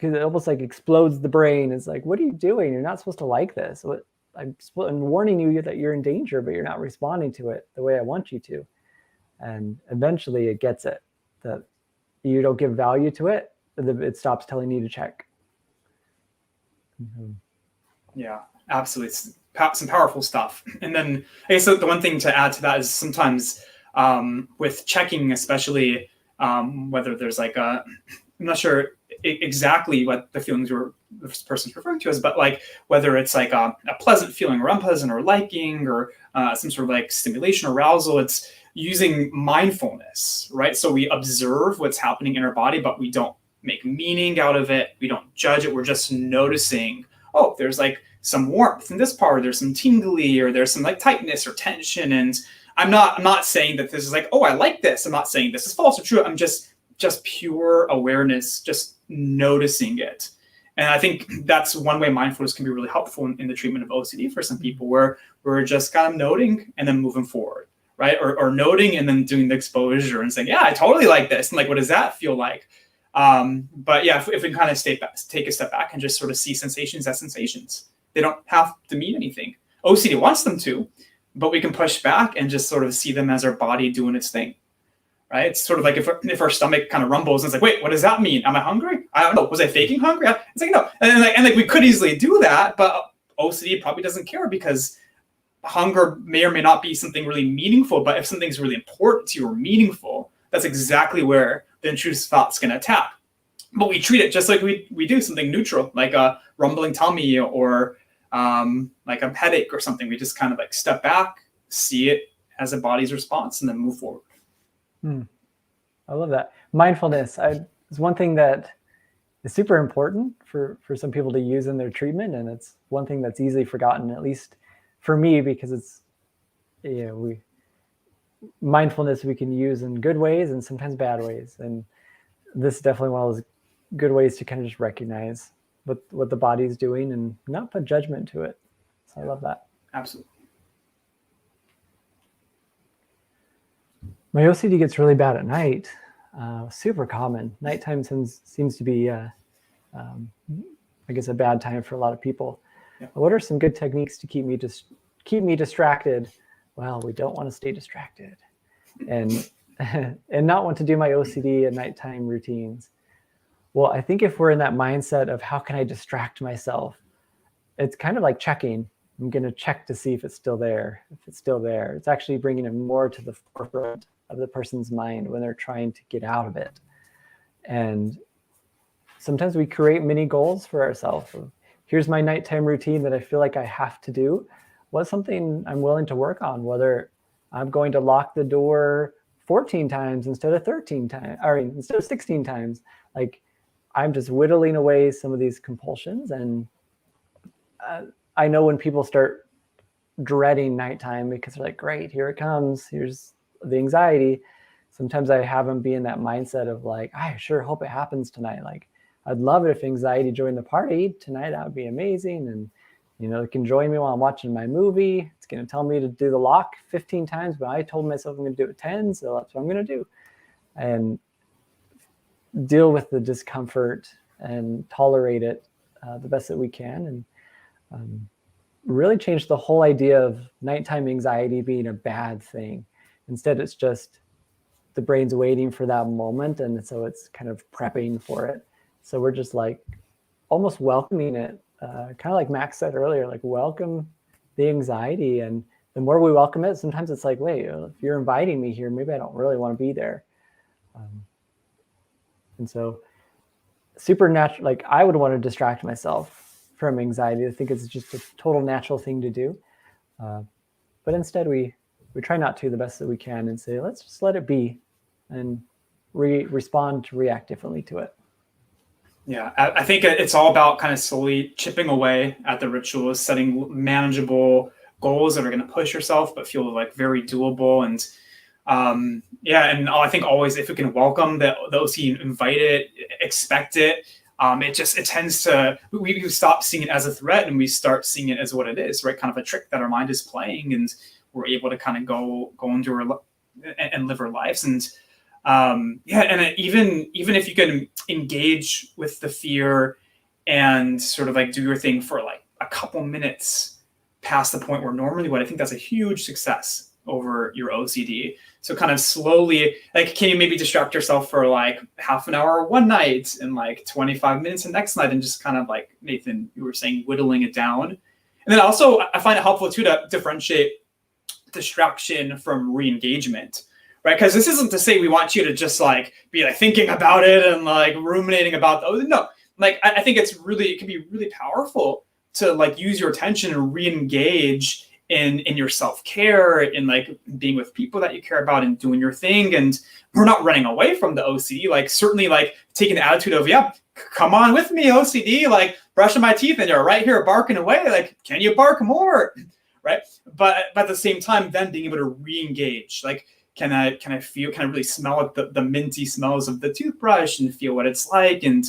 it almost like explodes the brain. It's like, what are you doing? You're not supposed to like this. I'm warning you that you're in danger, but you're not responding to it the way I want you to. And eventually it gets it, that you don't give value to it. It stops telling you to check. Mm-hmm. Yeah, absolutely. It's some powerful stuff. And then I guess the one thing to add to that is sometimes with checking, especially whether there's like I'm not sure exactly what the feelings this person's referring to as, but like whether it's like a pleasant feeling or unpleasant or liking or some sort of like stimulation, arousal, it's using mindfulness, right? So we observe what's happening in our body, but we don't make meaning out of it. We don't judge it. We're just noticing, oh, there's like some warmth in this part, there's some tingly, or there's some like tightness or tension. And I'm not saying that this is like, oh, I like this. I'm not saying this is false or true. I'm just pure awareness, just noticing it. And I think that's one way mindfulness can be really helpful in the treatment of OCD for some people, where we're just kind of noting and then moving forward, right? Or noting and then doing the exposure and saying, yeah, I totally like this. And like, what does that feel like? But yeah, if we kind of take a step back and just sort of see sensations as sensations, they don't have to mean anything. OCD wants them to, but we can push back and just sort of see them as our body doing its thing, right? It's sort of like if our stomach kind of rumbles and it's like, wait, what does that mean? Am I hungry? I don't know. Was I faking hungry? It's like, no. And like we could easily do that, but OCD probably doesn't care, because hunger may or may not be something really meaningful. But if something's really important to you or meaningful, that's exactly where the intrusive thought's going to attack. But we treat it just like we do something neutral, like a rumbling tummy or like a headache or something. We just kind of like step back, see it as a body's response, and then move forward. I love that. Mindfulness is one thing that is super important for some people to use in their treatment. And it's one thing that's easily forgotten, at least for me, because it's, mindfulness we can use in good ways and sometimes bad ways. And this is definitely one of those good ways to kind of just recognize what the body's doing and not put judgment to it. So I love that. Absolutely. My OCD gets really bad at night. Super common. Nighttime seems to be, I guess, a bad time for a lot of people. Yeah. What are some good techniques to keep me distracted? Well, we don't want to stay distracted, and not want to do my OCD at nighttime routines. Well, I think if we're in that mindset of how can I distract myself, it's kind of like checking. I'm going to check to see if it's still there. If it's still there, it's actually bringing it more to the forefront of the person's mind when they're trying to get out of it. And sometimes we create mini goals for ourselves. Here's my nighttime routine that I feel like I have to do. What's something I'm willing to work on? Whether I'm going to lock the door 14 times instead of 13 times, or instead of 16 times. Like, I'm just whittling away some of these compulsions. And I know when people start dreading nighttime because they're like, great, here it comes. Here's the anxiety. Sometimes I have them be in that mindset of like, I sure hope it happens tonight. Like, I'd love it if anxiety joined the party tonight. That would be amazing. And, it can join me while I'm watching my movie. It's going to tell me to do the lock 15 times, but I told myself I'm going to do it 10. So that's what I'm going to do. And deal with the discomfort and tolerate it the best that we can. And really change the whole idea of nighttime anxiety being a bad thing. Instead, it's just the brain's waiting for that moment. And so it's kind of prepping for it. So we're just like almost welcoming it, kind of like Max said earlier, like welcome the anxiety. And the more we welcome it, sometimes it's like, wait, if you're inviting me here, maybe I don't really want to be there. And so supernatural, like I would want to distract myself from anxiety. I think it's just a total natural thing to do. But instead we try not to the best that we can and say, let's just let it be and respond to react differently to it. Yeah, I think it's all about kind of slowly chipping away at the rituals, setting manageable goals that are going to push yourself, but feel like very doable. And and I think always if we can welcome the OCD, invite it, expect it, it tends to, we stop seeing it as a threat and we start seeing it as what it is, right? Kind of a trick that our mind is playing, and we're able to kind of go into our and live our lives. And even if you can engage with the fear and sort of like do your thing for like a couple minutes past the point where normally I think that's a huge success over your OCD. So kind of slowly, like, can you maybe distract yourself for like half an hour one night and like 25 minutes the next night, and just kind of like, Nathan, you were saying, whittling it down. And then also I find it helpful too to differentiate distraction from re-engagement. right? Because this isn't to say we want you to just like be like thinking about it and like ruminating about those. No, like I think it can be really powerful to like use your attention and re-engage in your self-care, in like being with people that you care about and doing your thing. And we're not running away from the OCD, like certainly like taking the attitude of, yeah, come on with me, OCD, like brushing my teeth and you're right here barking away. Like, can you bark more? Right. But at the same time, then being able to re-engage, like, can I really smell the minty smells of the toothbrush and feel what it's like, and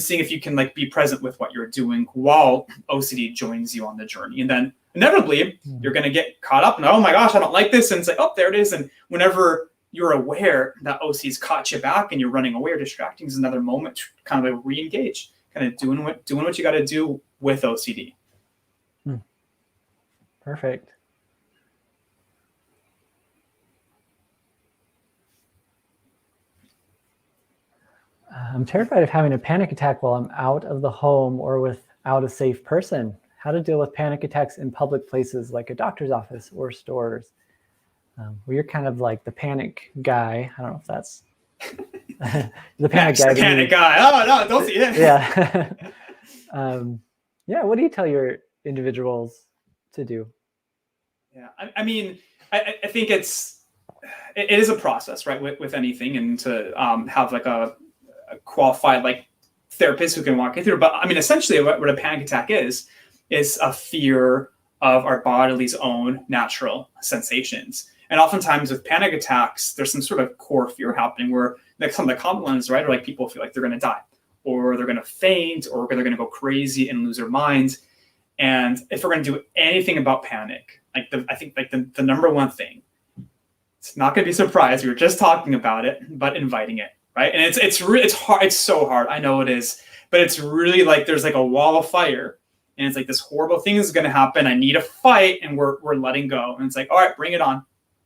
seeing if you can like be present with what you're doing while OCD joins you on the journey. And then inevitably you're going to get caught up and, oh my gosh, I don't like this. And it's like, oh, there it is. And whenever you're aware that OCD's caught you back and you're running away or distracting, is another moment to kind of like re-engage, kind of doing what you got to do with OCD. Perfect. I'm terrified of having a panic attack while I'm out of the home or without a safe person. How to deal with panic attacks in public places like a doctor's office or stores. Well, you're kind of like the panic guy. I don't know if that's the panic guy. The panic guy. Oh no, don't see it. Yeah. Yeah. What do you tell your individuals to do? Yeah. I mean, I think it is a process, right? With anything, and to have like a qualified like therapist who can walk you through. But I mean, essentially what a panic attack is a fear of our body's own natural sensations. And oftentimes with panic attacks, there's some sort of core fear happening where like some of the common ones, right, are like people feel like they're going to die, or they're going to faint, or they're going to go crazy and lose their minds. And if we're going to do anything about panic, I think the number one thing, it's not going to be surprised. We were just talking about it, but inviting it, right? And it's hard. It's so hard. I know it is, but it's really like there's like a wall of fire. And it's like this horrible thing is going to happen. I need a fight, and we're letting go. And it's like, all right, bring it on.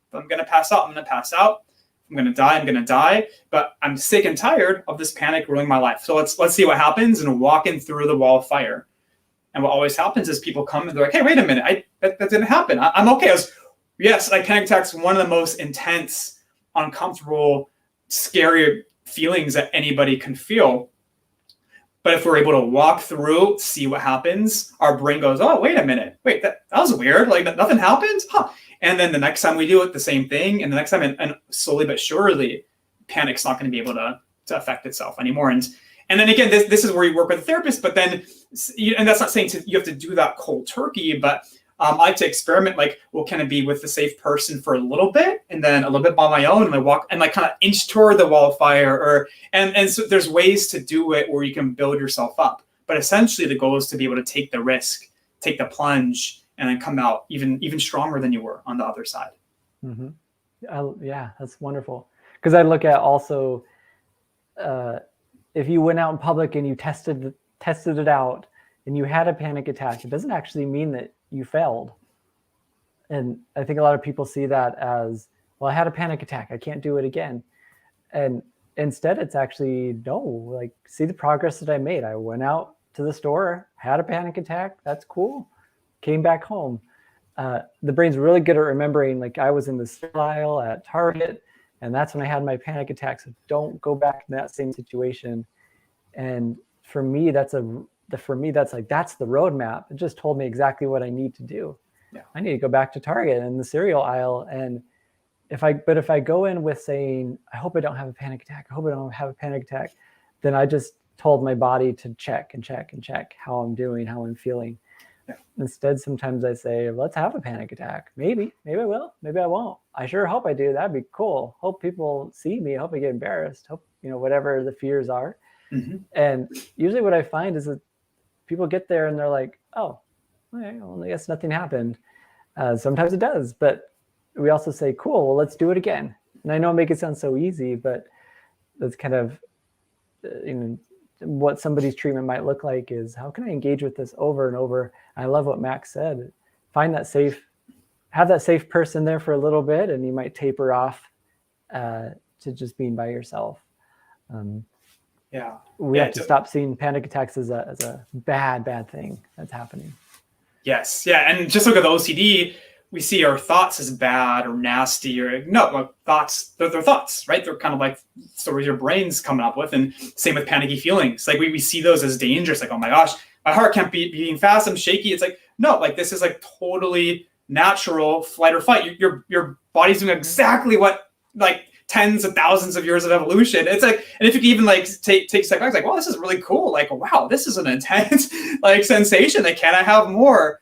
If I'm going to pass out, I'm going to pass out. If I'm going to die, I'm going to die. But I'm sick and tired of this panic ruling my life. So let's see what happens, and walking through the wall of fire. And what always happens is people come and they're like, hey, wait a minute, that didn't happen. I'm okay. Yes, like panic attacks, one of the most intense, uncomfortable, scary feelings that anybody can feel. But if we're able to walk through, see what happens, our brain goes, oh, wait a minute. Wait, that was weird. Like nothing happened? Huh. And then the next time we do it, the same thing. And the next time, and slowly but surely, panic's not going to be able to affect itself anymore. And then again, this is where you work with a therapist, but then, and that's not saying you have to do that cold turkey, but I like to experiment, like, well, can it be with a safe person for a little bit, and then a little bit by my own, and I walk and like kind of inch toward the wall of fire, and so there's ways to do it where you can build yourself up. But essentially the goal is to be able to take the risk, take the plunge, and then come out even stronger than you were on the other side. Mm-hmm. Yeah, that's wonderful. Because I look at also, if you went out in public and you tested it out and you had a panic attack, it doesn't actually mean that you failed. And I think a lot of people see that as, well, I had a panic attack, I can't do it again. And instead it's actually, no, like, see the progress that I made. I went out to the store, had a panic attack, that's cool, came back home. The brain's really good at remembering, like, I was in the cereal aisle at Target, and that's when I had my panic attack. So don't go back to that same situation. And for me, that's the roadmap. It just told me exactly what I need to do. Yeah. I need to go back to Target in the cereal aisle. And if I go in with saying, I hope I don't have a panic attack, I hope I don't have a panic attack, then I just told my body to check how I'm doing, how I'm feeling. Yeah. Instead, sometimes I say, let's have a panic attack. Maybe I will, maybe I won't. I sure hope I do. That'd be cool. Hope people see me. Hope I get embarrassed. Hope, whatever the fears are. Mm-hmm. And usually what I find is that people get there and they're like, oh, okay, well, I guess nothing happened. Sometimes it does, but we also say, cool, well, let's do it again. And I know I make it sound so easy, but that's kind of, what somebody's treatment might look like is, how can I engage with this over and over? I love what Max said. Have that safe person there for a little bit, and you might taper off to just being by yourself. We have to stop seeing panic attacks as a bad thing that's happening. Yes. Yeah. And just look at the OCD. we see our thoughts as bad or nasty, or no, like thoughts, they're thoughts, right? They're kind of like stories your brain's coming up with. And same with panicky feelings. Like we see those as dangerous. Like, oh my gosh, my heart can't be beating fast. I'm shaky. It's like, no, like this is like totally natural flight or fight. Your body's doing exactly what like tens of thousands of years of evolution. It's like, and if you can even like take a step back, like, well, this is really cool. Like, wow, this is an intense like sensation. Like, can I have more?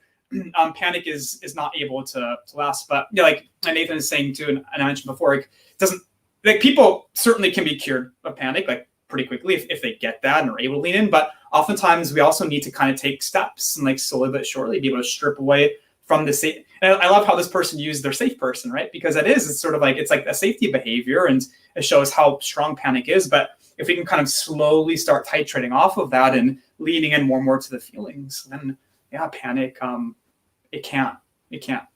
Panic is not able to last. But like Nathan is saying too, and I mentioned before, like doesn't like people certainly can be cured of panic like pretty quickly if they get that and are able to lean in. But oftentimes we also need to kind of take steps and like slowly but surely be able to strip away from the safe. And I love how this person used their safe person, right? Because it's sort of like it's like a safety behavior, and it shows how strong panic is. But if we can kind of slowly start titrating off of that and leaning in more and more to the feelings, then yeah, panic it can't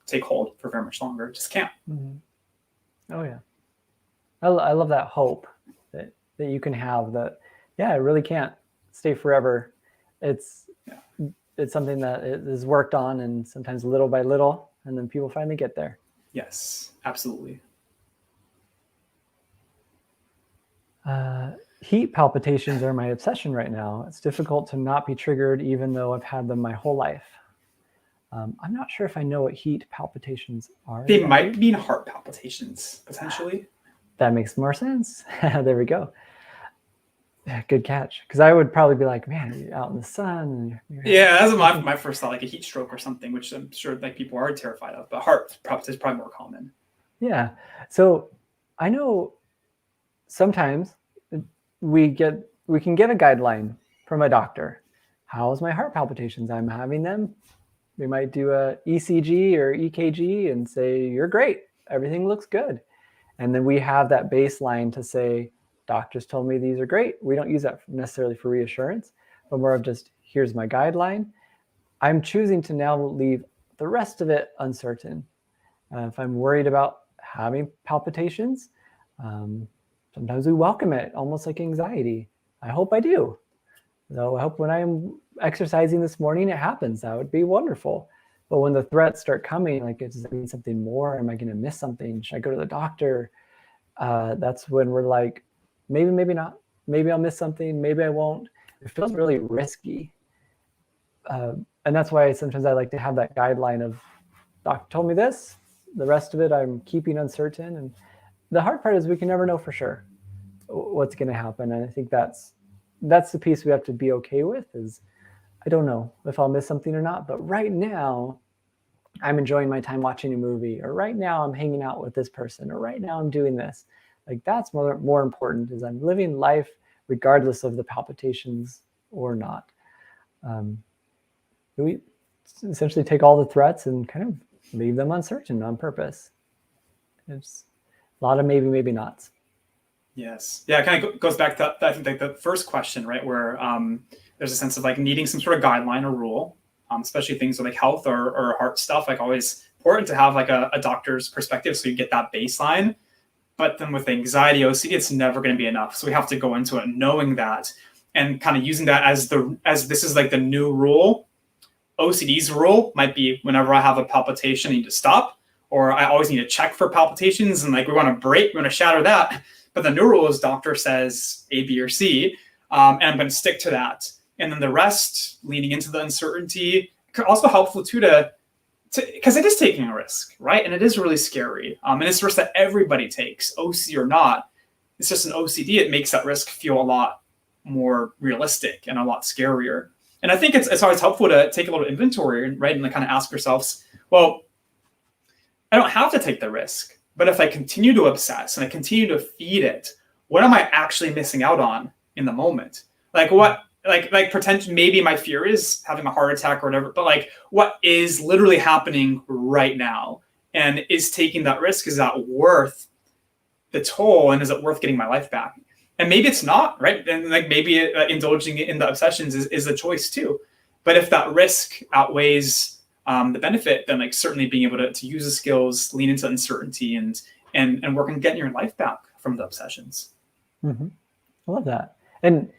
take hold for very much longer. It just can't. Mm-hmm. Oh yeah. I love that hope that you can have that. Yeah, it really can't stay forever. It's something that is worked on, and sometimes little by little, and then people finally get there. Yes, absolutely. Heat palpitations are my obsession right now. It's difficult to not be triggered even though I've had them my whole life. I'm not sure if I know what heat palpitations are. They might mean heart palpitations, potentially. That makes more sense. There we go. Good catch. Because I would probably be like, man, you're out in the sun. Yeah, that's my first thought, like a heat stroke or something, which I'm sure like people are terrified of. But heart palpitations is probably more common. Yeah. So I know sometimes we can get a guideline from a doctor. How's my heart palpitations? I'm having them. We might do a ECG or EKG and say, you're great. Everything looks good. And then we have that baseline to say, doctors told me these are great. We don't use that necessarily for reassurance, but more of just, here's my guideline. I'm choosing to now leave the rest of it uncertain. If I'm worried about having palpitations, sometimes we welcome it, almost like anxiety. I hope I do. So I hope when I'm exercising this morning, it happens. That would be wonderful. But when the threats start coming, like, does it mean something more? Am I going to miss something? Should I go to the doctor? That's when we're like, maybe, maybe not. Maybe I'll miss something. Maybe I won't. It feels really risky. And that's why sometimes I like to have that guideline of, doctor told me this. The rest of it, I'm keeping uncertain. And the hard part is we can never know for sure what's going to happen. And I think that's the piece we have to be okay with is, I don't know if I'll miss something or not, but right now I'm enjoying my time watching a movie, or right now I'm hanging out with this person, or right now I'm doing this. Like, that's more important, is I'm living life regardless of the palpitations or not. We essentially take all the threats and kind of leave them uncertain on purpose. It's a lot of maybe, maybe nots. Yes. Yeah, it kind of goes back to, I think, like the first question, right, where there's a sense of like needing some sort of guideline or rule, especially things with like health or heart stuff, like always important to have like a doctor's perspective so you get that baseline. But then with anxiety, OCD, it's never going to be enough. So we have to go into it knowing that and kind of using that as this is like the new rule. OCD's rule might be whenever I have a palpitation, I need to stop, or I always need to check for palpitations, and like we want to break, we want to shatter that. But the new rule is doctor says A, B, or C, and I'm going to stick to that. And then the rest, leaning into the uncertainty, also helpful too because it is taking a risk, right? And it is really scary. And it's a risk that everybody takes, OCD or not. It's just an OCD. It makes that risk feel a lot more realistic and a lot scarier. And I think it's always helpful to take a little inventory, right? And kind of ask yourselves, well, I don't have to take the risk, but if I continue to obsess and I continue to feed it, what am I actually missing out on in the moment? Like what? Like pretend maybe my fear is having a heart attack or whatever, but like what is literally happening right now? And is taking that risk, is that worth the toll? And is it worth getting my life back? And maybe it's not, right? And like maybe indulging in the obsessions is a choice too. But if that risk outweighs the benefit, then like certainly being able to use the skills, lean into uncertainty and work on getting your life back from the obsessions. Mm-hmm. I love that. And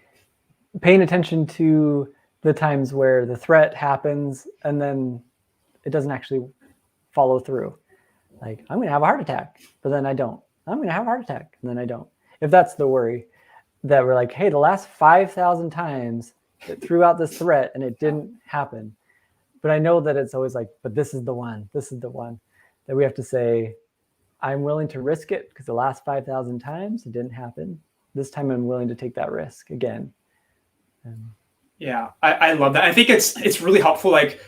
paying attention to the times where the threat happens and then it doesn't actually follow through. Like, I'm going to have a heart attack, but then I don't. I'm going to have a heart attack, and then I don't. If that's the worry, that we're like, hey, the last 5,000 times it threw out this threat and it didn't happen. But I know that it's always like, but this is the one that we have to say, I'm willing to risk it because the last 5,000 times it didn't happen. This time I'm willing to take that risk again. Yeah, I love that. I think it's really helpful, like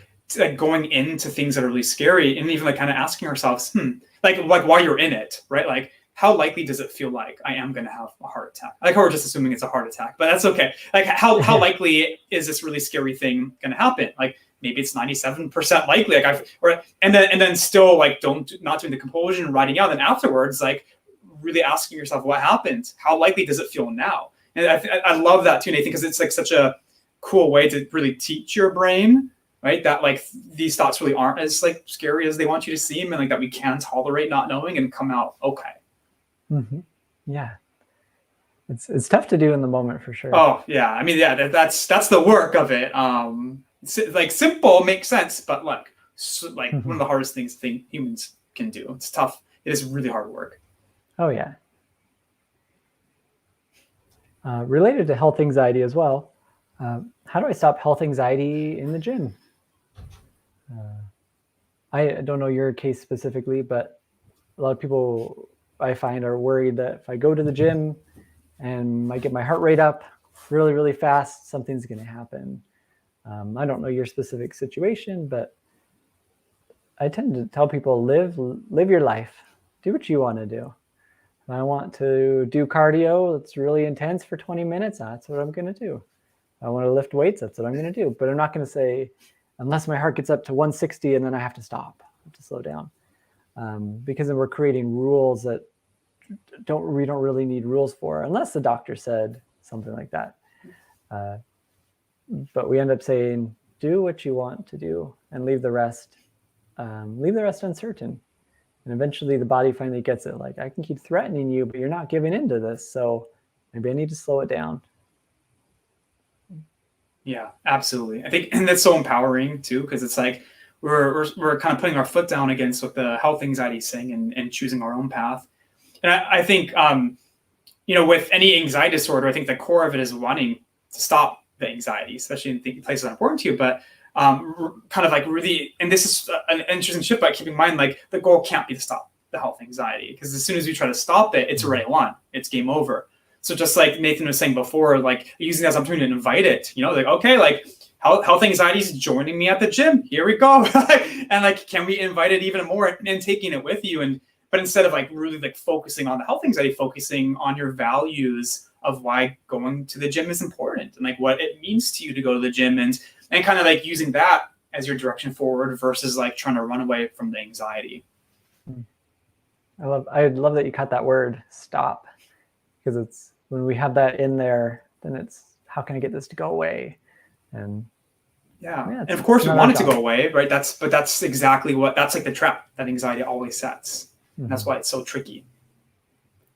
going into things that are really scary, and even like kind of asking ourselves, like while you're in it, right? Like, how likely does it feel like I am going to have a heart attack? Like, how we're just assuming it's a heart attack, but that's okay. Like, how likely is this really scary thing going to happen? Like, maybe it's 97% likely. Like, and then still like not doing the compulsion, writing out, and afterwards, like really asking yourself what happened. How likely does it feel now? And I love that too, Nathan, because it's like such a cool way to really teach your brain, right? That like these thoughts really aren't as like scary as they want you to seem, and like that we can tolerate not knowing and come out okay. Mm-hmm. Yeah, it's tough to do in the moment for sure. Oh yeah, I mean, yeah, that's the work of it. Like simple makes sense, but like one of the hardest things humans can do. It's tough. It is really hard work. Oh yeah. Related to health anxiety as well. How do I stop health anxiety in the gym? I don't know your case specifically, but a lot of people I find are worried that if I go to the gym and I get my heart rate up really, really fast, something's going to happen. I don't know your specific situation, but I tend to tell people live your life. Do what you want to do. If I want to do cardio that's really intense for 20 minutes, that's what I'm going to do. If I want to lift weights, that's what I'm going to do. But I'm not going to say, unless my heart gets up to 160 and then I have to stop, I have to slow down. Because then we're creating rules that we don't really need rules for, unless the doctor said something like that. But we end up saying, do what you want to do and leave the rest uncertain. And eventually the body finally gets it. Like, I can keep threatening you, but you're not giving into this. So maybe I need to slow it down. Yeah, absolutely. I think, and that's so empowering too, because it's like we're kind of putting our foot down against what the health anxiety is saying and choosing our own path. And I think, with any anxiety disorder, I think the core of it is wanting to stop the anxiety, especially in places that are important to you. But kind of like really, and this is an interesting shift, by keeping in mind, like the goal can't be to stop the health anxiety, because as soon as you try to stop it, it's already won. It's game over. So just like Nathan was saying before, like using that as an opportunity to invite it, like, okay, like health anxiety is joining me at the gym. Here we go. And like, can we invite it even more and taking it with you? But instead of like really like focusing on the health anxiety, focusing on your values of why going to the gym is important and like what it means to you to go to the gym, and kind of like using that as your direction forward versus like trying to run away from the anxiety. I love that you cut that word stop, because it's when we have that in there, then it's how can I get this to go away? And and of course we want it to go away, right? That's exactly that's like the trap that anxiety always sets. And that's why it's so tricky.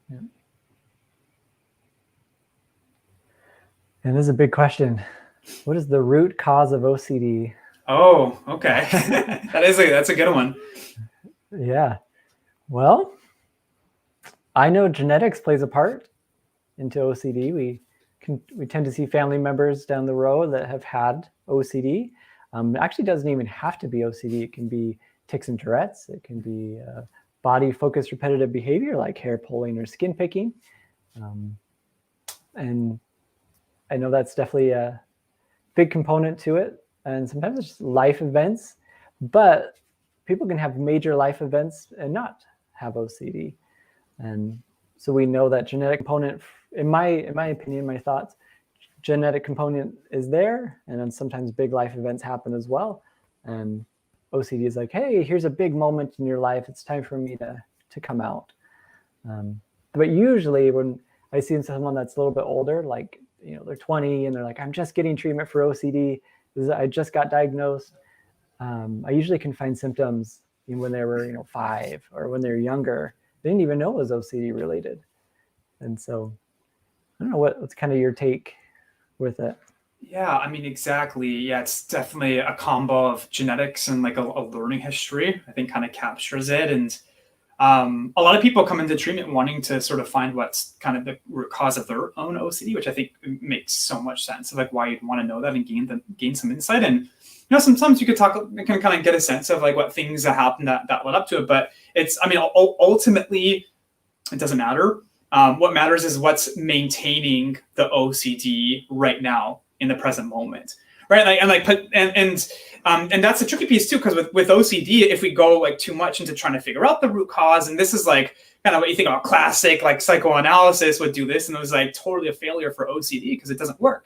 Yeah. And this is a big question. What is the root cause of OCD? Oh, okay. That's a good one. Yeah. Well, I know genetics plays a part into OCD. We tend to see family members down the road that have had OCD. It actually doesn't even have to be OCD. It can be tics and Tourette's. It can be body-focused repetitive behavior like hair pulling or skin picking. And I know that's definitely a big component to it. And sometimes it's just life events, but people can have major life events and not have OCD. And so we know that genetic component, in my opinion, my thoughts, genetic component is there. And then sometimes big life events happen as well. And OCD is like, hey, here's a big moment in your life. It's time for me to come out. But usually when I see someone that's a little bit older, like, they're 20 and they're like, I'm just getting treatment for OCD. I just got diagnosed. I usually can find symptoms when they were, 5 or when they're younger. They didn't even know it was OCD related. And so I don't know what's kind of your take with it. Yeah, I mean, exactly. Yeah, it's definitely a combo of genetics and like a learning history, I think kind of captures it. And a lot of people come into treatment wanting to sort of find what's kind of the root cause of their own OCD, which I think makes so much sense of like why you'd want to know that and gain some insight. And sometimes you can kind of get a sense of like what things that happened that led up to it. But it's, I mean, ultimately, it doesn't matter. What matters is what's maintaining the OCD right now in the present moment, right? And that's a tricky piece too, because with OCD, if we go like too much into trying to figure out the root cause, and this is like kind of what you think about classic like psychoanalysis would do this, and it was like totally a failure for OCD because it doesn't work.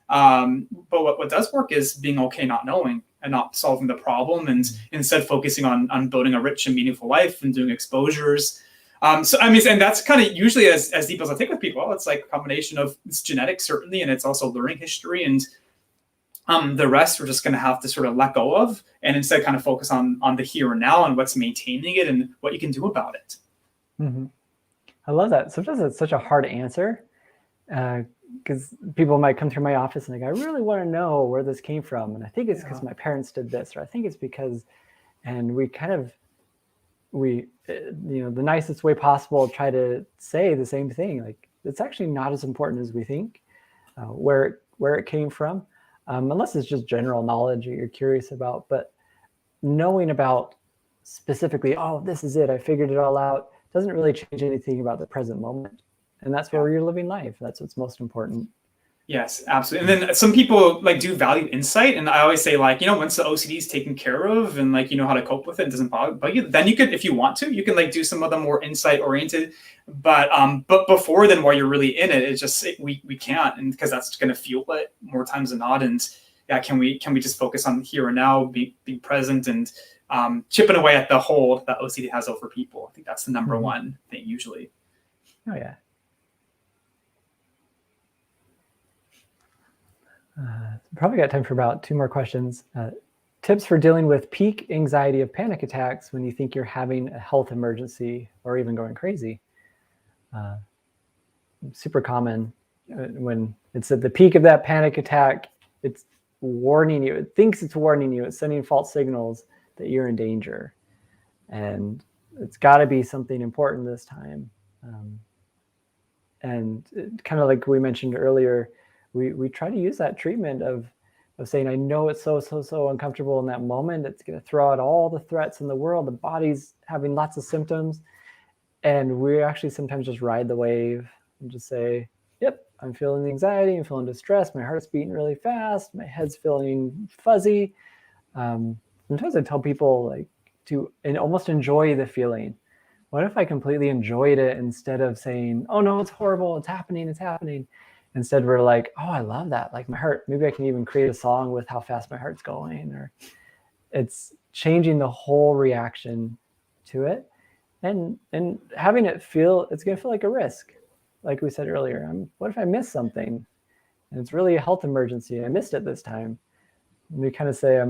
But what does work is being okay not knowing and not solving the problem, and instead focusing on building a rich and meaningful life and doing exposures. So I mean, and that's kind of usually as deep as I take with people. It's like a combination of it's genetics certainly, and it's also learning history, and the rest we're just going to have to sort of let go of, and instead kind of focus on the here and now and what's maintaining it and what you can do about it. Mm-hmm. I love that. Sometimes it's such a hard answer because people might come through my office and like, I really want to know where this came from, and I think it's because my parents did this, or I think it's because, and we kind of the nicest way possible try to say the same thing. Like it's actually not as important as we think, where it came from, unless it's just general knowledge that you're curious about. But knowing about specifically, oh, this is it, I figured it all out, doesn't really change anything about the present moment. And that's where you're living life. That's what's most important. Yes, absolutely. And then some people like do value insight. And I always say like, once the OCD is taken care of and like, you know how to cope with it, doesn't bug you, then you could, if you want to, you can like do some of the more insight oriented, but before then, while you're really in it, it's just, we can't. And because that's going to fuel it more times than not. And yeah, can we just focus on here and now, be present, and chipping away at the hold that OCD has over people. I think that's the number one thing usually. Oh yeah. Probably got time for about 2 more questions. Tips for dealing with peak anxiety of panic attacks when you think you're having a health emergency or even going crazy. Super common when it's at the peak of that panic attack, it's warning you. It thinks it's warning you. It's sending false signals that you're in danger. And it's got to be something important this time. And kind of like we mentioned earlier, we try to use that treatment of saying, I know it's so uncomfortable in that moment. It's going to throw out all the threats in the world. The body's having lots of symptoms. And we actually sometimes just ride the wave and just say, yep, I'm feeling the anxiety. I'm feeling distressed. My heart's beating really fast. My head's feeling fuzzy. Sometimes I tell people like to almost enjoy the feeling. What if I completely enjoyed it instead of saying, oh no, it's horrible. It's happening. It's happening. Instead, we're like, oh, I love that. Like my heart, maybe I can even create a song with how fast my heart's going, or it's changing the whole reaction to it. And having it feel, it's going to feel like a risk. Like we said earlier, what if I miss something? And it's really a health emergency. I missed it this time. And we kind of say,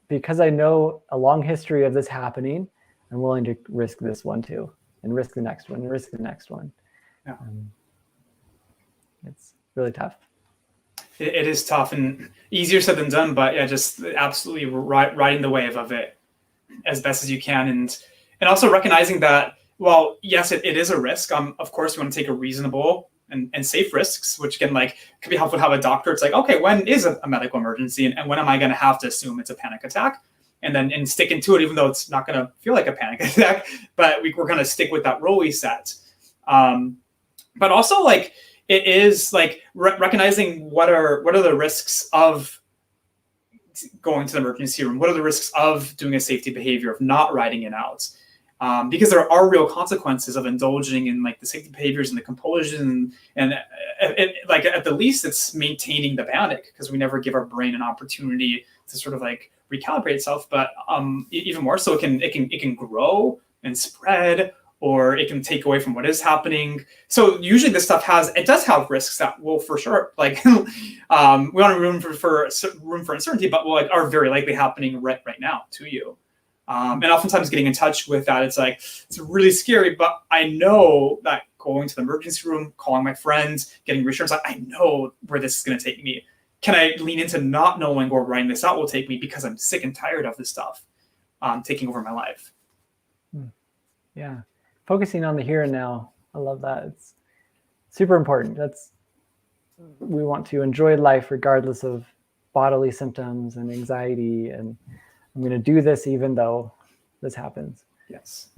because I know a long history of this happening, I'm willing to risk this one too, and risk the next one, and risk the next one. Yeah. It's really tough. It is tough and easier said than done, but yeah, just absolutely riding the wave of it as best as you can. And also recognizing that, well, yes, it is a risk. Of course, you want to take a reasonable and safe risks, which again, like could be helpful to have a doctor. It's like, okay, when is a medical emergency, and when am I going to have to assume it's a panic attack? And stick into it, even though it's not going to feel like a panic attack, but we're going to stick with that rule we set. But also like, it is like recognizing what are the risks of going to the emergency room? What are the risks of doing a safety behavior, of not riding it out? Because there are real consequences of indulging in like the safety behaviors and the compulsion, and like at the least it's maintaining the panic, because we never give our brain an opportunity to sort of like recalibrate itself. But even more so, it can grow and spread, or it can take away from what is happening. So usually this stuff does have risks that will for sure, like we want room for uncertainty, but will are very likely happening right now to you. And oftentimes getting in touch with that, it's really scary, but I know that going to the emergency room, calling my friends, getting reassurance, I know where this is going to take me. can I lean into not knowing where writing this out will take me because I'm sick and tired of this stuff taking over my life? Yeah. Focusing on the here and now. I love that. It's super important. We want to enjoy life regardless of bodily symptoms and anxiety. And I'm going to do this even though this happens. Yes.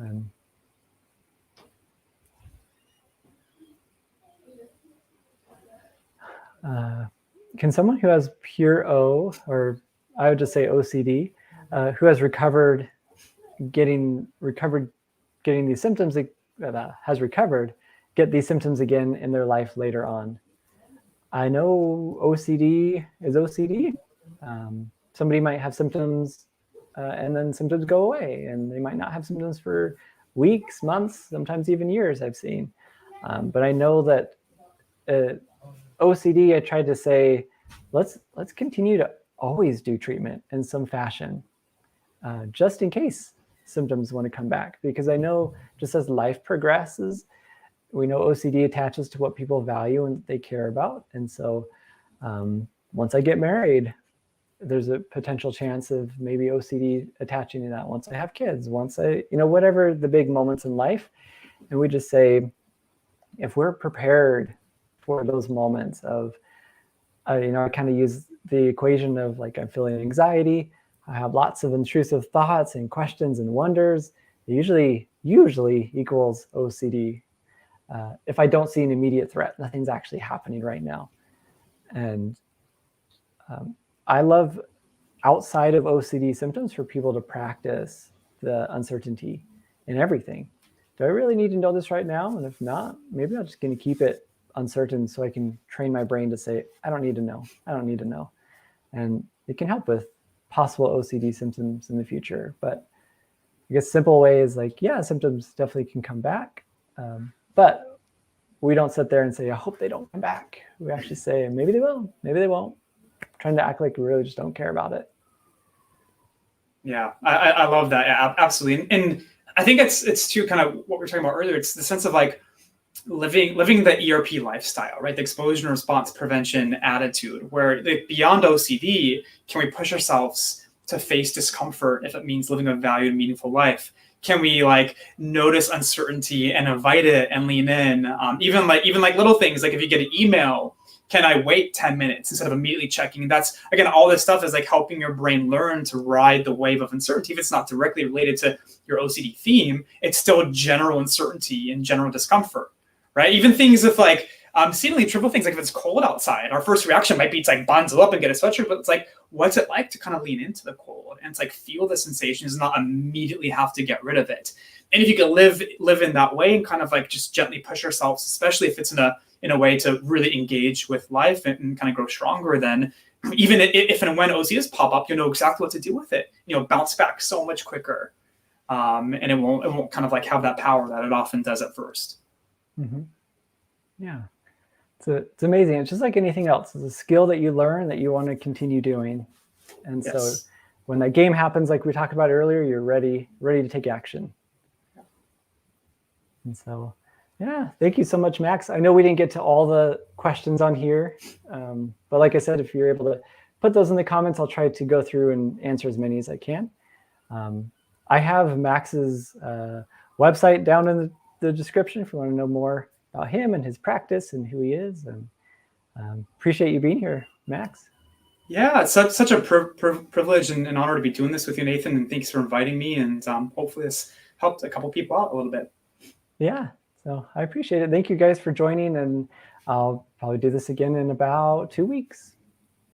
Can someone who has pure O, or I would just say OCD, who has recovered getting these symptoms, has recovered, get these symptoms again in their life later on? I know OCD is OCD. Somebody might have symptoms and then symptoms go away, and they might not have symptoms for weeks, months, sometimes even years, I've seen. But I know that OCD, I tried to say, let's continue to always do treatment in some fashion, just in case symptoms want to come back. Because I know just as life progresses, we know OCD attaches to what people value and they care about. And so once I get married, there's a potential chance of maybe OCD attaching to that. Once I have kids, once I, whatever the big moments in life. And we just say, if we're prepared for those moments of, I kind of use the equation of like, I'm feeling anxiety, I have lots of intrusive thoughts and questions and wonders. It usually equals OCD. If I don't see an immediate threat, nothing's actually happening right now. And I love, outside of OCD symptoms, for people to practice the uncertainty in everything. Do I really need to know this right now? And if not, maybe I'm just going to keep it uncertain so I can train my brain to say, I don't need to know. I don't need to know. And it can help with possible OCD symptoms in the future. But I guess simple way is like, yeah, symptoms definitely can come back. But we don't sit there and say, I hope they don't come back. We actually say, maybe they will, maybe they won't. Trying to act like we really just don't care about it. Yeah, I love that. Yeah, absolutely. And I think it's too kind of what we were talking about earlier. It's the sense of like living the ERP lifestyle, right? The exposure and response prevention attitude, where beyond OCD, can we push ourselves to face discomfort if it means living a valued, meaningful life? Can we like notice uncertainty and invite it and lean in? Even like little things, like if you get an email, can I wait 10 minutes instead of immediately checking? That's, again, all this stuff is like helping your brain learn to ride the wave of uncertainty. If it's not directly related to your OCD theme, it's still general uncertainty and general discomfort, right? Even things with like seemingly trivial things, like if it's cold outside, our first reaction might be to like bundle up and get a sweatshirt, but it's like, what's it like to kind of lean into the cold? And it's like, feel the sensations, not immediately have to get rid of it. And if you can live in that way and kind of like just gently push ourselves, especially if it's in a way to really engage with life and kind of grow stronger, then even if and when OCDs pop up, you know exactly what to do with it. Bounce back so much quicker. And it won't kind of like have that power that it often does at first. Mm-hmm. Yeah. It's amazing. It's just like anything else. It's a skill that you learn that you want to continue doing. And Yes. So when that game happens, like we talked about earlier, you're ready to take action. And so, yeah, thank you so much, Max. I know we didn't get to all the questions on here, but like I said, if you're able to put those in the comments, I'll try to go through and answer as many as I can. I have Max's website down in the description if you want to know more about him and his practice and who he is. And appreciate you being here, Max. Yeah, it's such a privilege and an honor to be doing this with you, Nathan, and thanks for inviting me. And hopefully this helped a couple people out a little bit. Yeah, so I appreciate it. Thank you guys for joining, and I'll probably do this again in about 2 weeks.